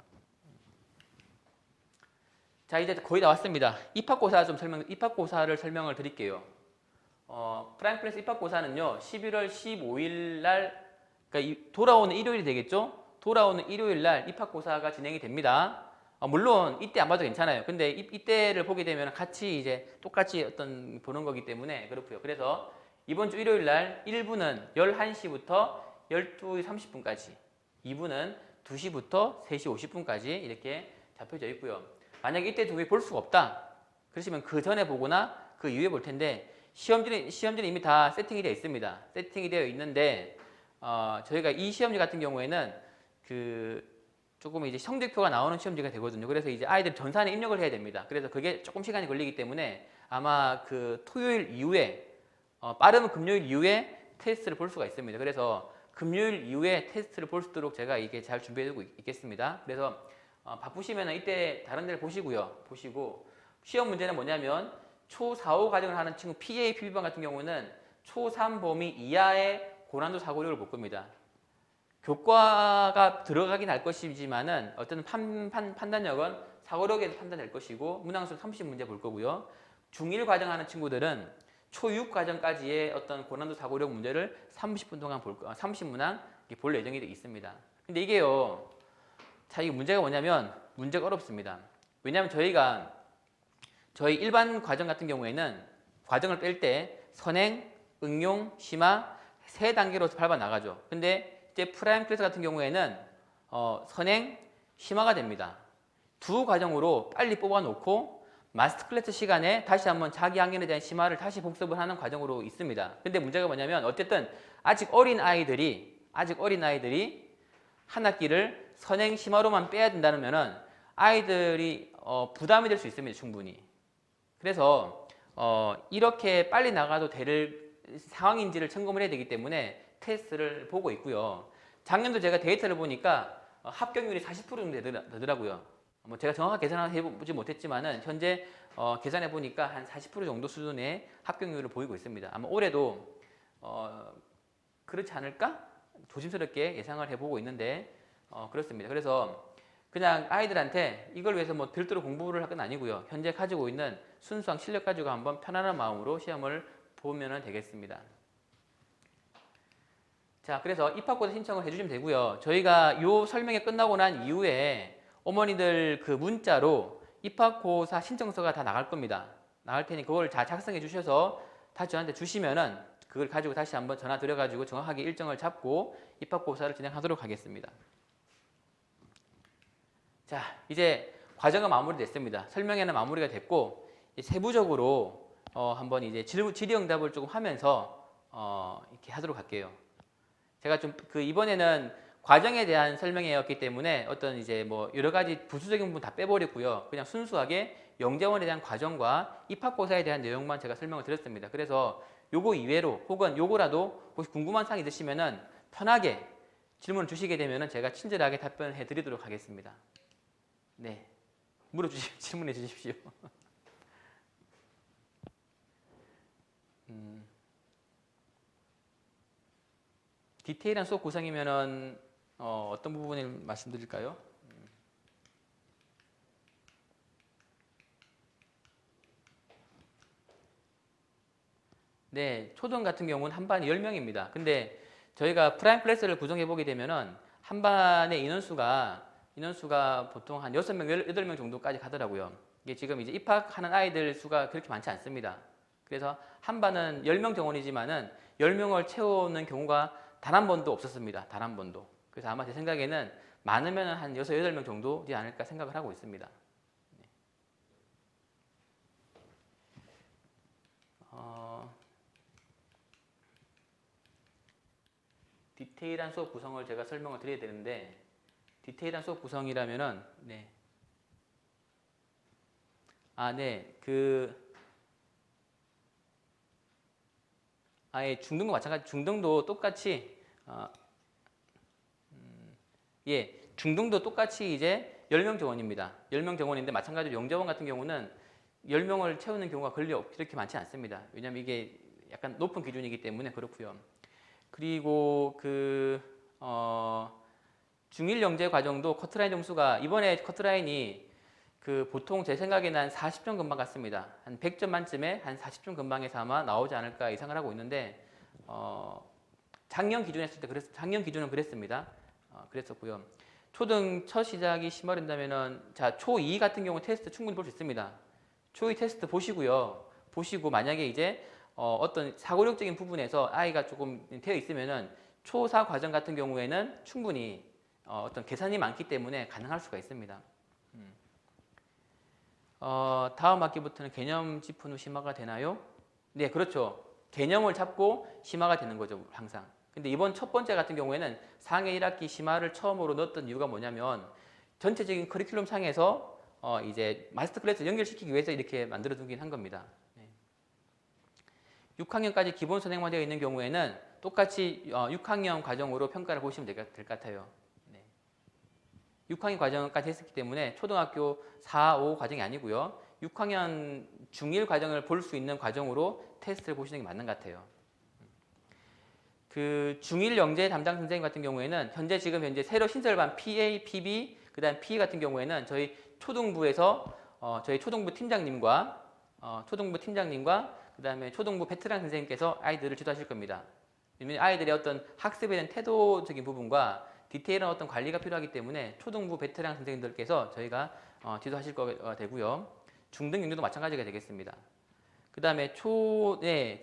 자, 이제 거의 다 왔습니다. 입학고사를 설명을 드릴게요. 프라임 클래스 입학고사는요, 11월 15일 날, 그러니까 돌아오는 일요일이 되겠죠? 돌아오는 일요일 날 입학고사가 진행이 됩니다. 물론 이때 안 봐도 괜찮아요. 근데 이때를 보게 되면 같이 이제 똑같이 어떤 보는 거기 때문에 그렇고요. 그래서 이번 주 일요일 날 1부는 11시부터 12시 30분까지, 2부는 2시부터 3시 50분까지 이렇게 잡혀져 있고요. 만약에 이때 두 개 볼 수가 없다. 그러시면 그 전에 보거나 그 이후에 볼 텐데 시험지는 이미 다 세팅이 되어 있습니다. 세팅이 되어 있는데 저희가 이 시험지 같은 경우에는 조금 이제 성적표가 나오는 시험지가 되거든요. 그래서 이제 아이들 전산에 입력을 해야 됩니다. 그래서 그게 조금 시간이 걸리기 때문에 아마 그 토요일 이후에 빠르면 금요일 이후에 테스트를 볼 수가 있습니다. 그래서 금요일 이후에 테스트를 볼 수 있도록 제가 이게 잘 준비해두고 있겠습니다. 그래서 바쁘시면 이때 다른 데를 보시고 시험 문제는 뭐냐면 초 4, 5 과정을 하는 친구 PA, PB반 같은 경우는 초 3 범위 이하의 고난도 사고력을 볼 겁니다. 교과가 들어가긴 할 것이지만은 어떤 판단력은 사고력에서 판단될 것이고 문항수 30문제 볼 거고요. 중1 과정 하는 친구들은 초6 과정까지의 어떤 고난도 사고력 문제를 30분 동안 30문항 볼 예정이 있습니다. 근데 이게요, 이 문제가 뭐냐면 문제가 어렵습니다. 왜냐하면 저희 일반 과정 같은 경우에는 과정을 뺄 때 선행, 응용, 심화 3단계로 밟아 나가죠. 근데 이제 프라임 클래스 같은 경우에는 선행, 심화가 됩니다. 두 과정으로 빨리 뽑아 놓고 마스터 클래스 시간에 다시 한번 자기 학년에 대한 심화를 다시 복습을 하는 과정으로 있습니다. 근데 문제가 뭐냐면 어쨌든 아직 어린 아이들이 한 학기를 선행 심화로만 빼야 된다면은 아이들이 부담이 될 수 있습니다. 충분히. 그래서 이렇게 빨리 나가도 될 상황인지를 점검을 해야 되기 때문에 테스트를 보고 있고요. 작년도 제가 데이터를 보니까 합격률이 40% 정도 되더라고요. 뭐 제가 정확하게 계산을 해보지 못했지만은 현재 계산해 보니까 한 40% 정도 수준의 합격률을 보이고 있습니다. 아마 올해도 그렇지 않을까? 조심스럽게 예상을 해보고 있는데 그렇습니다. 그래서 그냥 아이들한테 이걸 위해서 뭐 별도로 공부를 할 건 아니고요. 현재 가지고 있는 순수한 실력 가지고 한번 편안한 마음으로 시험을 보면 되겠습니다. 자, 그래서 입학고사 신청을 해주시면 되고요. 저희가 요 설명이 끝나고 난 이후에 어머니들 그 문자로 입학고사 신청서가 다 나갈 겁니다. 나갈 테니 그걸 다 작성해 주셔서 다시 저한테 주시면은 그걸 가지고 다시 한번 전화 드려가지고 정확하게 일정을 잡고 입학고사를 진행하도록 하겠습니다. 자, 이제 과정은 마무리됐습니다. 설명회는 마무리가 됐고 세부적으로 한번 이제 질의응답을 조금 하면서 이렇게 하도록 할게요. 제가 좀 이번에는 과정에 대한 설명회였기 때문에 어떤 이제 뭐 여러 가지 부수적인 부분 다 빼버렸고요. 그냥 순수하게 영재원에 대한 과정과 입학고사에 대한 내용만 제가 설명을 드렸습니다. 그래서 요거 이외로 혹은 요거라도 혹시 궁금한 사항이 있으시면은 편하게 질문을 주시게 되면은 제가 친절하게 답변해 드리도록 하겠습니다. 네. 질문해 주십시오. 디테일한 수업 구성이면은 어떤 부분을 말씀드릴까요? 네, 초등 같은 경우는 한 반에 10명입니다. 근데 저희가 프라임 클래스를 구성해 보게 되면은 한 반의 인원수가 보통 한 6명, 8명 정도까지 가더라고요. 이게 지금 이제 입학하는 아이들 수가 그렇게 많지 않습니다. 그래서 한 반은 10명 정원이지만은 10명을 채우는 경우가 단 한 번도 없었습니다. 단 한 번도. 그래서 아마 제 생각에는 많으면 한 6, 8명 정도지 않을까 생각을 하고 있습니다. 네. 디테일한 수업 구성을 제가 설명을 드려야 되는데 디테일한 수업 구성이라면은 네. 네. 아예 중등도 마찬가지. 중등도 똑같이 중등도 똑같이 이제 10명 정원입니다. 10명 정원인데 마찬가지로 영재원 같은 경우는 10명을 채우는 경우가 그렇게 많지 않습니다. 왜냐하면 이게 약간 높은 기준이기 때문에 그렇고요. 그리고 중1 영재 과정도 커트라인 점수가 이번에 커트라인이 보통 제 생각에는 한 40점 근방 같습니다. 한 100점 만점에 한 40점 근방에서 아마 나오지 않을까 예상을 하고 있는데 작년 기준 했을 때 작년 기준은 그랬습니다. 그랬었고요. 초등 첫 시작이 심화된다면은 초2 같은 경우 테스트 충분히 볼 수 있습니다. 초2 테스트 보시고요. 보시고 만약에 이제 어떤 사고력적인 부분에서 아이가 조금 되어 있으면은 초4 과정 같은 경우에는 충분히 어떤 계산이 많기 때문에 가능할 수가 있습니다. 다음 학기부터는 개념 짚은 후 심화가 되나요? 네, 그렇죠. 개념을 잡고 심화가 되는 거죠, 항상. 근데 이번 첫 번째 같은 경우에는 4학년 1학기 심화를 처음으로 넣었던 이유가 뭐냐면 전체적인 커리큘럼 상에서 이제 마스터 클래스 연결시키기 위해서 이렇게 만들어 두긴 한 겁니다. 네. 6학년까지 기본 선행만 되어 있는 경우에는 똑같이 6학년 과정으로 평가를 보시면 될 것 같아요. 6학년 과정까지 했었기 때문에 초등학교 4, 5 과정이 아니고요. 6학년 중1 과정을 볼 수 있는 과정으로 테스트를 보시는 게 맞는 것 같아요. 중1 영재 담당 선생님 같은 경우에는 현재 새로 신설반 PA, PB, 그다음 PE 같은 경우에는 저희 초등부에서 저희 초등부 팀장님과 그다음에 초등부 베테랑 선생님께서 아이들을 지도하실 겁니다. 왜냐면 아이들의 어떤 학습에 대한 태도적인 부분과 디테일한 어떤 관리가 필요하기 때문에 초등부 베테랑 선생님들께서 저희가 지도하실 거가 되고요. 중등 영재도 마찬가지가 되겠습니다. 그 다음에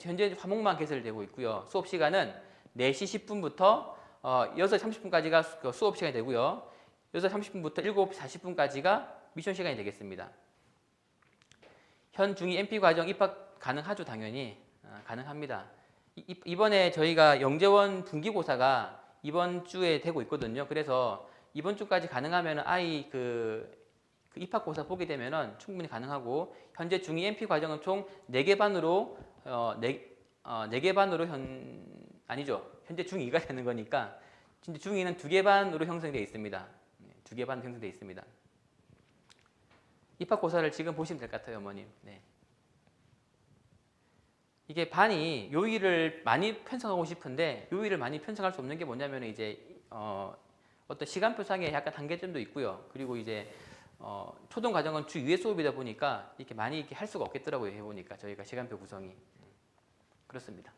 현재 과목만 개설되고 있고요. 수업 시간은 4시 10분부터 6시 30분까지가 수업 시간이 되고요. 6시 30분부터 7시 40분까지가 미션 시간이 되겠습니다. 현 중2 MP 과정 입학 가능하죠, 당연히. 가능합니다. 이번에 저희가 영재원 분기고사가 이번 주에 되고 있거든요. 그래서 이번 주까지 가능하면 아이 그 입학고사 보게 되면은 충분히 가능하고, 현재 중2 MP 과정은 총 4개 반으로 4개 반으로 아니죠. 현재 중2가 되는 거니까 중2는 2개 반으로 형성되어 있습니다. 2개 반으로 형성되어 있습니다. 입학고사를 지금 보시면 될 것 같아요, 어머님. 네. 이게 반이 요일을 많이 편성하고 싶은데 요일을 많이 편성할 수 없는 게 뭐냐면 이제 어떤 시간표상에 약간 한계점도 있고요. 그리고 이제 초등 과정은 주 2회 수업이다 보니까 이렇게 많이 이렇게 할 수가 없겠더라고요. 해보니까 저희가 시간표 구성이 그렇습니다.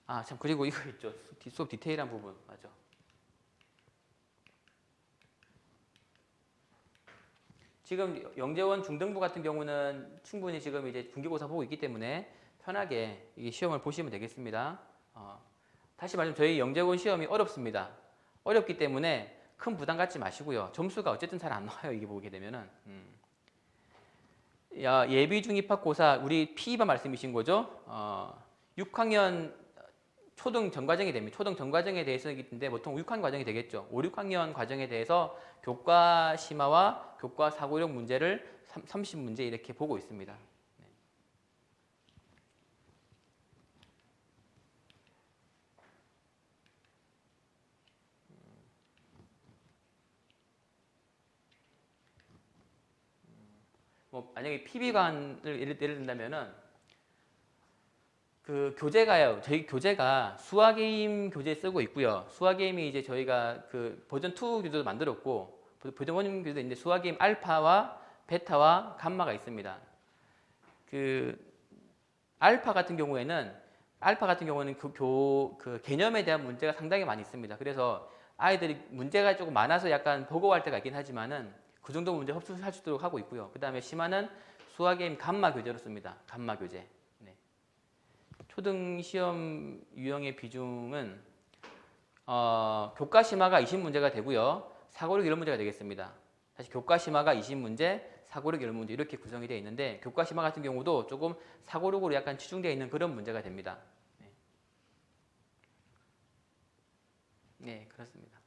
아, 참, 그리고 이거 있죠. 수업 디테일한 부분 맞죠. 지금 영재원 중등부 같은 경우는 충분히 지금 이제 분기고사 보고 있기 때문에 편하게 이 시험을 보시면 되겠습니다. 다시 말하면 저희 영재원 시험이 어렵습니다. 어렵기 때문에 큰 부담 갖지 마시고요. 점수가 어쨌든 잘 안 나와요. 이게 보게 되면은. 예비 중입학고사 우리 P2반 말씀이신 거죠? 6학년 초등 전과정이 됩니다. 초등 전과정에 대해서인데 보통 6학년 과정이 되겠죠. 5, 6학년 과정에 대해서 교과 심화와 교과 사고력 문제를 30문제 이렇게 보고 있습니다. 네. 뭐 만약에 PB관을 예를 든다면은 그 교재가요. 저희 교재가 수학게임 교재 쓰고 있고요. 수학게임이 이제 저희가 그 버전 2 교재도 만들었고 버전 1 교재도 있는데 수학게임 알파와 베타와 감마가 있습니다. 그 알파 같은 경우에는 그 개념에 대한 문제가 상당히 많이 있습니다. 그래서 아이들이 문제가 조금 많아서 약간 버거워할 때가 있긴 하지만은 그 정도 문제 흡수할 수 있도록 하고 있고요. 그 다음에 심화는 수학게임 감마 교재로 씁니다. 감마 교재. 초등 시험 유형의 비중은 교과 심화가 20문제가 되고요. 사고력 이론 문제가 되겠습니다. 다시 교과 심화가 20문제, 사고력 이론 문제 이렇게 구성이 되어 있는데 교과 심화 같은 경우도 조금 사고력으로 약간 치중되어 있는 그런 문제가 됩니다. 네, 네 그렇습니다.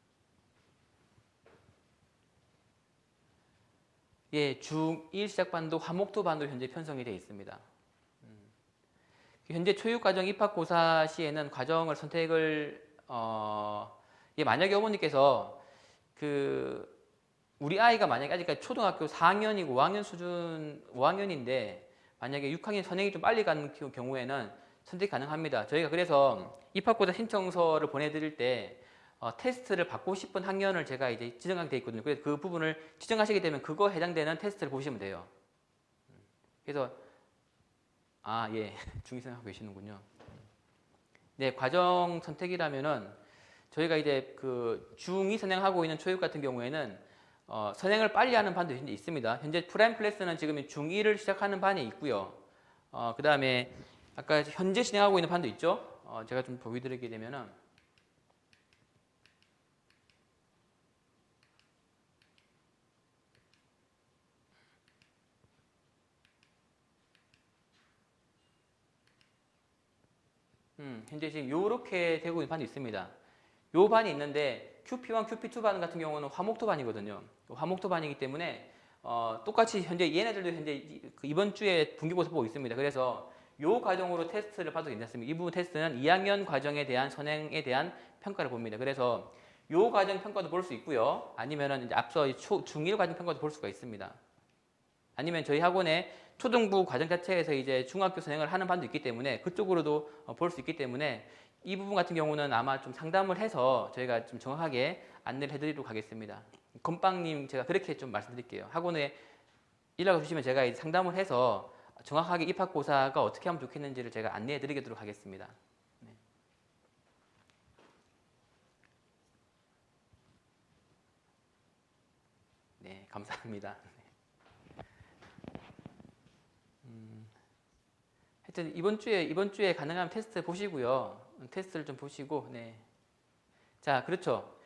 예, 중1 시작반도 화목도 반으로 현재 편성이 되어 있습니다. 현재 초육과정 입학고사 시에는 과정을 선택을 만약에 어머니께서 그 우리 아이가 만약에 아직까지 초등학교 4학년이고 5학년 수준 5학년인데 만약에 6학년 선행이 좀 빨리 가는 경우에는 선택 가능합니다. 저희가 그래서 입학고사 신청서를 보내드릴 때 테스트를 받고 싶은 학년을 제가 이제 지정하게 되어 있거든요. 그래서 그 부분을 지정하시게 되면 그거 해당되는 테스트를 보시면 돼요. 그래서 예. 중2 생각하고 계시는군요. 네, 과정 선택이라면은 저희가 이제 그 중2 선행하고 있는 초육 같은 경우에는 선행을 빨리 하는 반도 현재 있습니다. 현재 프라임 클래스는 지금 중2를 시작하는 반이 있고요. 그 다음에 아까 현재 진행하고 있는 반도 있죠. 제가 좀 보여드리게 되면은 현재 지금 이렇게 되고 있는 반이 있습니다. 요 반이 있는데 QP1, QP2 반 같은 경우는 화목토 반이거든요. 화목토 반이기 때문에 똑같이 현재 얘네들도 현재 이번 주에 분기고사 보고 있습니다. 그래서 요 과정으로 테스트를 봐도 괜찮습니다. 이 부분 테스트는 2학년 과정에 대한 선행에 대한 평가를 봅니다. 그래서 요 과정 평가도 볼 수 있고요. 아니면은 이제 앞서 중1 과정 평가도 볼 수가 있습니다. 아니면 저희 학원에 초등부 과정 자체에서 이제 중학교 선행을 하는 반도 있기 때문에 그쪽으로도 볼 수 있기 때문에 이 부분 같은 경우는 아마 좀 상담을 해서 저희가 좀 정확하게 안내를 해드리도록 하겠습니다. 건빵님 제가 그렇게 좀 말씀드릴게요. 학원에 연락을 주시면 제가 이제 상담을 해서 정확하게 입학고사가 어떻게 하면 좋겠는지를 제가 안내해드리도록 하겠습니다. 네, 네 감사합니다. 하여튼 이번 주에 가능하면 테스트 보시고요. 테스트를 좀 보시고, 네. 자, 그렇죠.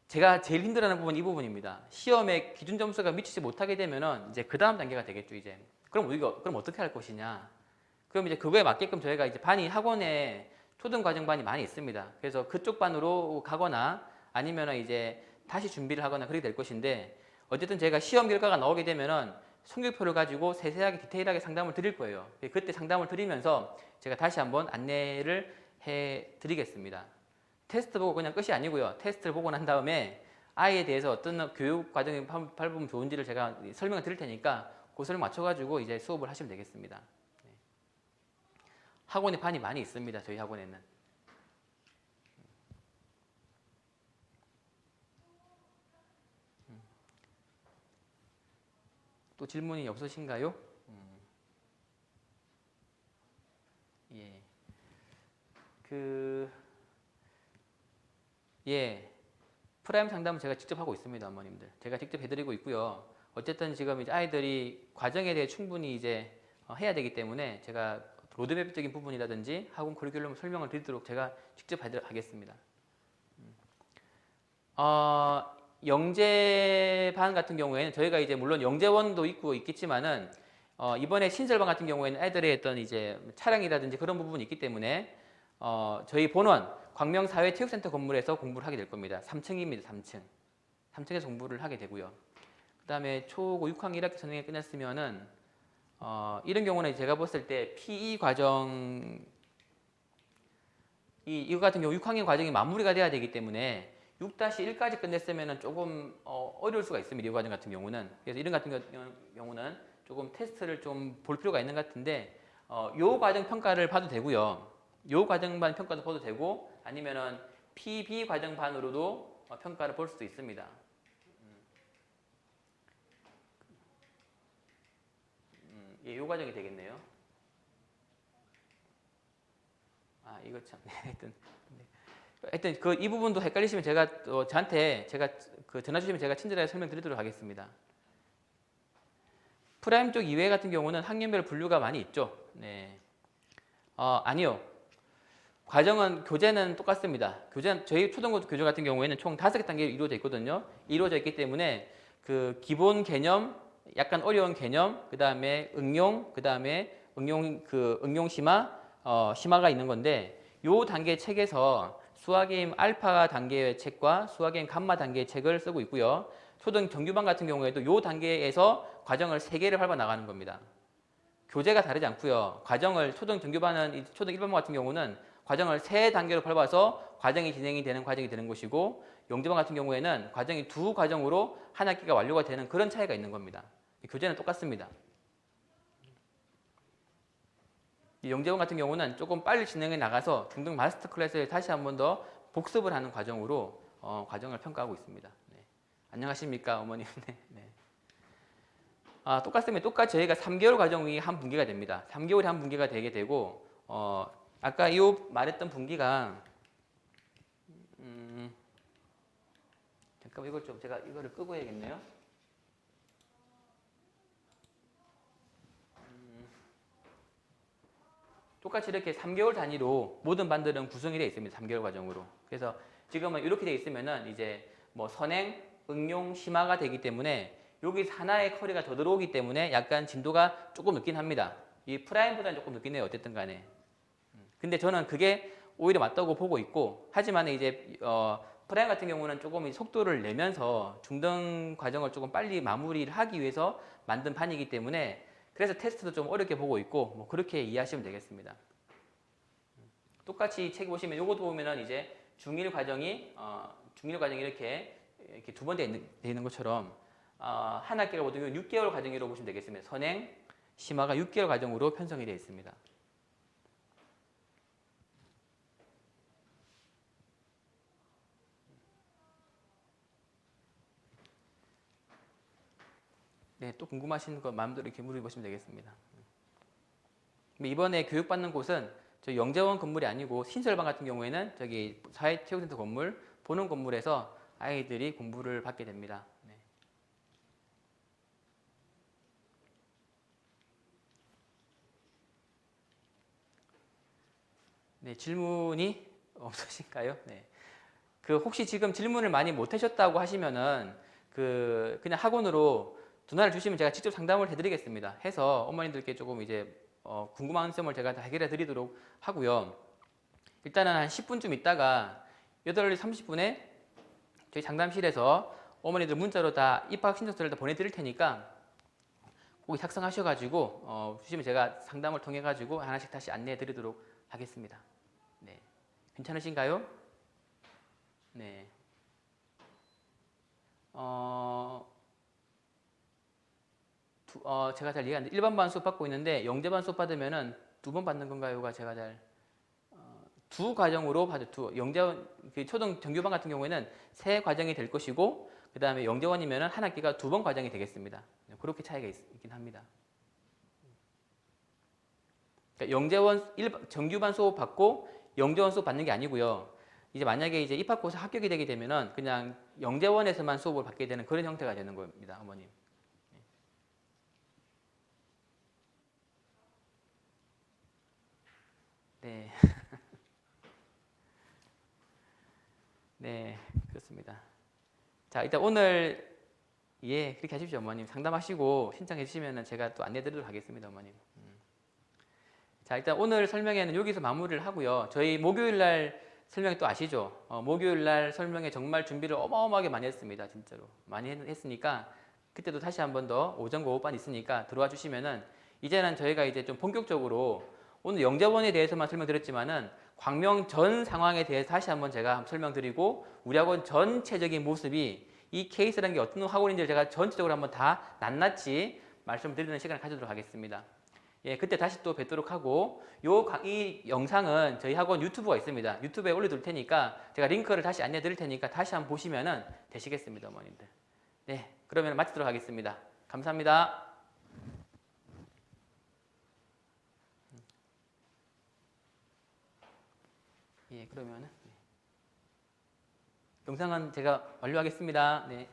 제가 제일 힘들어하는 부분은 이 부분입니다. 시험에 기준 점수가 미치지 못하게 되면은 이제 그 다음 단계가 되겠죠, 이제. 그럼 우리가 그럼 어떻게 할 것이냐? 그럼 이제 그거에 맞게끔 저희가 이제 반이 학원에 초등 과정 반이 많이 있습니다. 그래서 그쪽 반으로 가거나 아니면은 이제 다시 준비를 하거나 그렇게 될 것인데 어쨌든 제가 시험 결과가 나오게 되면은 성적표를 가지고 세세하게 디테일하게 상담을 드릴 거예요. 그때 상담을 드리면서 제가 다시 한번 안내를 해 드리겠습니다. 테스트 보고 그냥 끝이 아니고요. 테스트를 보고 난 다음에 아이에 대해서 어떤 교육 과정이 밟으면 좋은지를 제가 설명을 드릴 테니까 그 설명 맞춰가지고 이제 수업을 하시면 되겠습니다. 네. 학원에 반이 많이 있습니다. 저희 학원에는. 또 질문이 없으신가요? 예. 그, 예. 프라임 상담은 제가 직접 하고 있습니다, 어머님들. 제가 직접 해드리고 있고요. 어쨌든 지금 이제 아이들이 과정에 대해 충분히 이제 해야 되기 때문에 제가 로드맵적인 부분이라든지 학원 커리큘럼 설명을 드리도록 제가 직접 하겠습니다. 어, 영재반 같은 경우에는 저희가 이제 물론 영재원도 있고 있겠지만은 이번에 신설반 같은 경우에는 애들의 어떤 이제 차량이라든지 그런 부분이 있기 때문에 저희 본원 광명사회체육센터 건물에서 공부를 하게 될 겁니다. 3층입니다. 3층. 3층에서 공부를 하게 되고요. 그다음에 초고 6학년 1학기 선행이 끝났으면은 이런 경우는 제가 봤을 때 PE 과정 이거 같은 경우 6학년 과정이 마무리가 돼야 되기 때문에 6-1까지 끝냈으면 조금 어려울 수가 있습니다. 이 과정 같은 경우는. 그래서 이런 같은 경우는 조금 테스트를 좀 볼 필요가 있는 것 같은데 요 과정 평가를 봐도 되고요. 요 과정반 평가도 봐도 되고 아니면은 PB 과정반으로도 평가를 볼 수도 있습니다. 예, 요 과정이 되겠네요. 아, 이거 참. 하여튼 그 이 부분도 헷갈리시면 제가 저한테 제가 그 전화 주시면 제가 친절하게 설명드리도록 하겠습니다. 프라임 쪽 이외 같은 경우는 학년별 분류가 많이 있죠. 네. 아니요. 과정은 교재는 똑같습니다. 교재 저희 초등부 교재 같은 경우에는 총 5개 단계로 이루어져 있거든요. 이루어져 있기 때문에 그 기본 개념, 약간 어려운 개념, 그다음에 응용, 그다음에 응용 심화, 심화가 있는 건데 요 단계 책에서 수학게임 알파 단계의 책과 수학게임 감마 단계의 책을 쓰고 있고요. 초등 정규반 같은 경우에도 요 단계에서 과정을 3개를 밟아 나가는 겁니다. 교재가 다르지 않고요. 과정을 초등 정규반은 초등 1반반 같은 경우는 과정을 3단계로 밟아서 과정이 진행이 되는 과정이 되는 것이고 영재반 같은 경우에는 과정이 2과정으로 한 학기가 완료가 되는 그런 차이가 있는 겁니다. 교재는 똑같습니다. 영재반 같은 경우는 조금 빨리 진행해 나가서 중등 마스터 클래스에 다시 한 번 더 복습을 하는 과정으로 과정을 평가하고 있습니다. 네. 안녕하십니까 어머님. 네. 똑같습니다. 똑같이 저희가 3개월 과정이 한 분기가 됩니다. 3개월이 한 분기가 되게 되고 아까 이 말했던 분기가 잠깐만 이걸 좀 제가 이거를 끄고 해야겠네요. 똑같이 이렇게 3개월 단위로 모든 반들은 구성이 되어 있습니다. 3개월 과정으로. 그래서 지금은 이렇게 되어 있으면은 이제 뭐 선행, 응용, 심화가 되기 때문에 여기 하나의 커리가 더 들어오기 때문에 약간 진도가 조금 늦긴 합니다. 이 프라임보다는 조금 늦긴 해요. 어쨌든 간에. 근데 저는 그게 오히려 맞다고 보고 있고 하지만 이제 프라임 같은 경우는 조금 속도를 내면서 중등 과정을 조금 빨리 마무리를 하기 위해서 만든 판이기 때문에 그래서 테스트도 좀 어렵게 보고 있고 뭐 그렇게 이해하시면 되겠습니다. 똑같이 책 보시면 요것도 보면은 이제 중일 과정이 이렇게 두 번 돼 있는 것처럼 한 학기가 모두 6개월 과정이라고 보시면 되겠습니다. 선행, 심화가 6개월 과정으로 편성이 되어 있습니다. 네, 또 궁금하신 거 마음대로 이렇게 물어보시면 되겠습니다. 이번에 교육받는 곳은 저희 영재원 건물이 아니고 신설반 같은 경우에는 저기 사회체육센터 건물 보는 건물에서 아이들이 공부를 받게 됩니다. 네. 네, 질문이 없으신가요? 네. 그 혹시 지금 질문을 많이 못 하셨다고 하시면은 그 그냥 학원으로 전화를 주시면 제가 직접 상담을 해드리겠습니다. 해서 어머님들께 조금 이제 궁금한 점을 제가 다 해결해 드리도록 하고요. 일단은 한 10분쯤 있다가 8시 30분에 저희 상담실에서 어머니들 문자로 다 입학 신청서를 다 보내드릴 테니까 거기 작성하셔가지고 주시면 제가 상담을 통해 가지고 하나씩 다시 안내해 드리도록 하겠습니다. 네, 괜찮으신가요? 네. 제가 잘 이해 안 돼. 일반반 수업 받고 있는데 영재반 수업 받으면은 2번 받는 건가요가 제가 잘 두 과정으로 받을 그 초등 정규반 같은 경우에는 3과정이 될 것이고 그 다음에 영재원이면은 한 학기가 2번 과정이 되겠습니다. 그렇게 차이가 있긴 합니다. 그러니까 영재원 정규반 수업 받고 영재원 수업 받는 게 아니고요. 이제 만약에 이제 입학고사 합격이 되게 되면은 그냥 영재원에서만 수업을 받게 되는 그런 형태가 되는 겁니다, 어머님. 네, 네, 그렇습니다. 자, 일단 오늘 예, 그렇게 하십시오, 어머님. 상담하시고 신청해 주시면은 제가 또 안내 드리도록 하겠습니다, 어머님. 자, 일단 오늘 설명회는 여기서 마무리를 하고요. 저희 목요일 날 설명회 또 아시죠? 목요일 날 설명회 정말 준비를 어마어마하게 많이 했습니다, 진짜로. 많이 했으니까 그때도 다시 한 번 더 오전과 오후반 있으니까 들어와 주시면은 이제는 저희가 이제 좀 본격적으로 오늘 영재원에 대해서만 설명드렸지만은 광명 전 상황에 대해서 다시 한번 제가 설명드리고 우리 학원 전체적인 모습이 이 케이스라는 게 어떤 학원인지 제가 전체적으로 한번 다 낱낱이 말씀드리는 시간을 가지도록 하겠습니다. 예, 그때 다시 또 뵙도록 하고 이 영상은 저희 학원 유튜브가 있습니다. 유튜브에 올려둘 테니까 제가 링크를 다시 안내 드릴 테니까 다시 한번 보시면은 되시겠습니다, 어머님들. 네, 그러면 마치도록 하겠습니다. 감사합니다. 예, 그러면은 영상은 제가 완료하겠습니다. 네.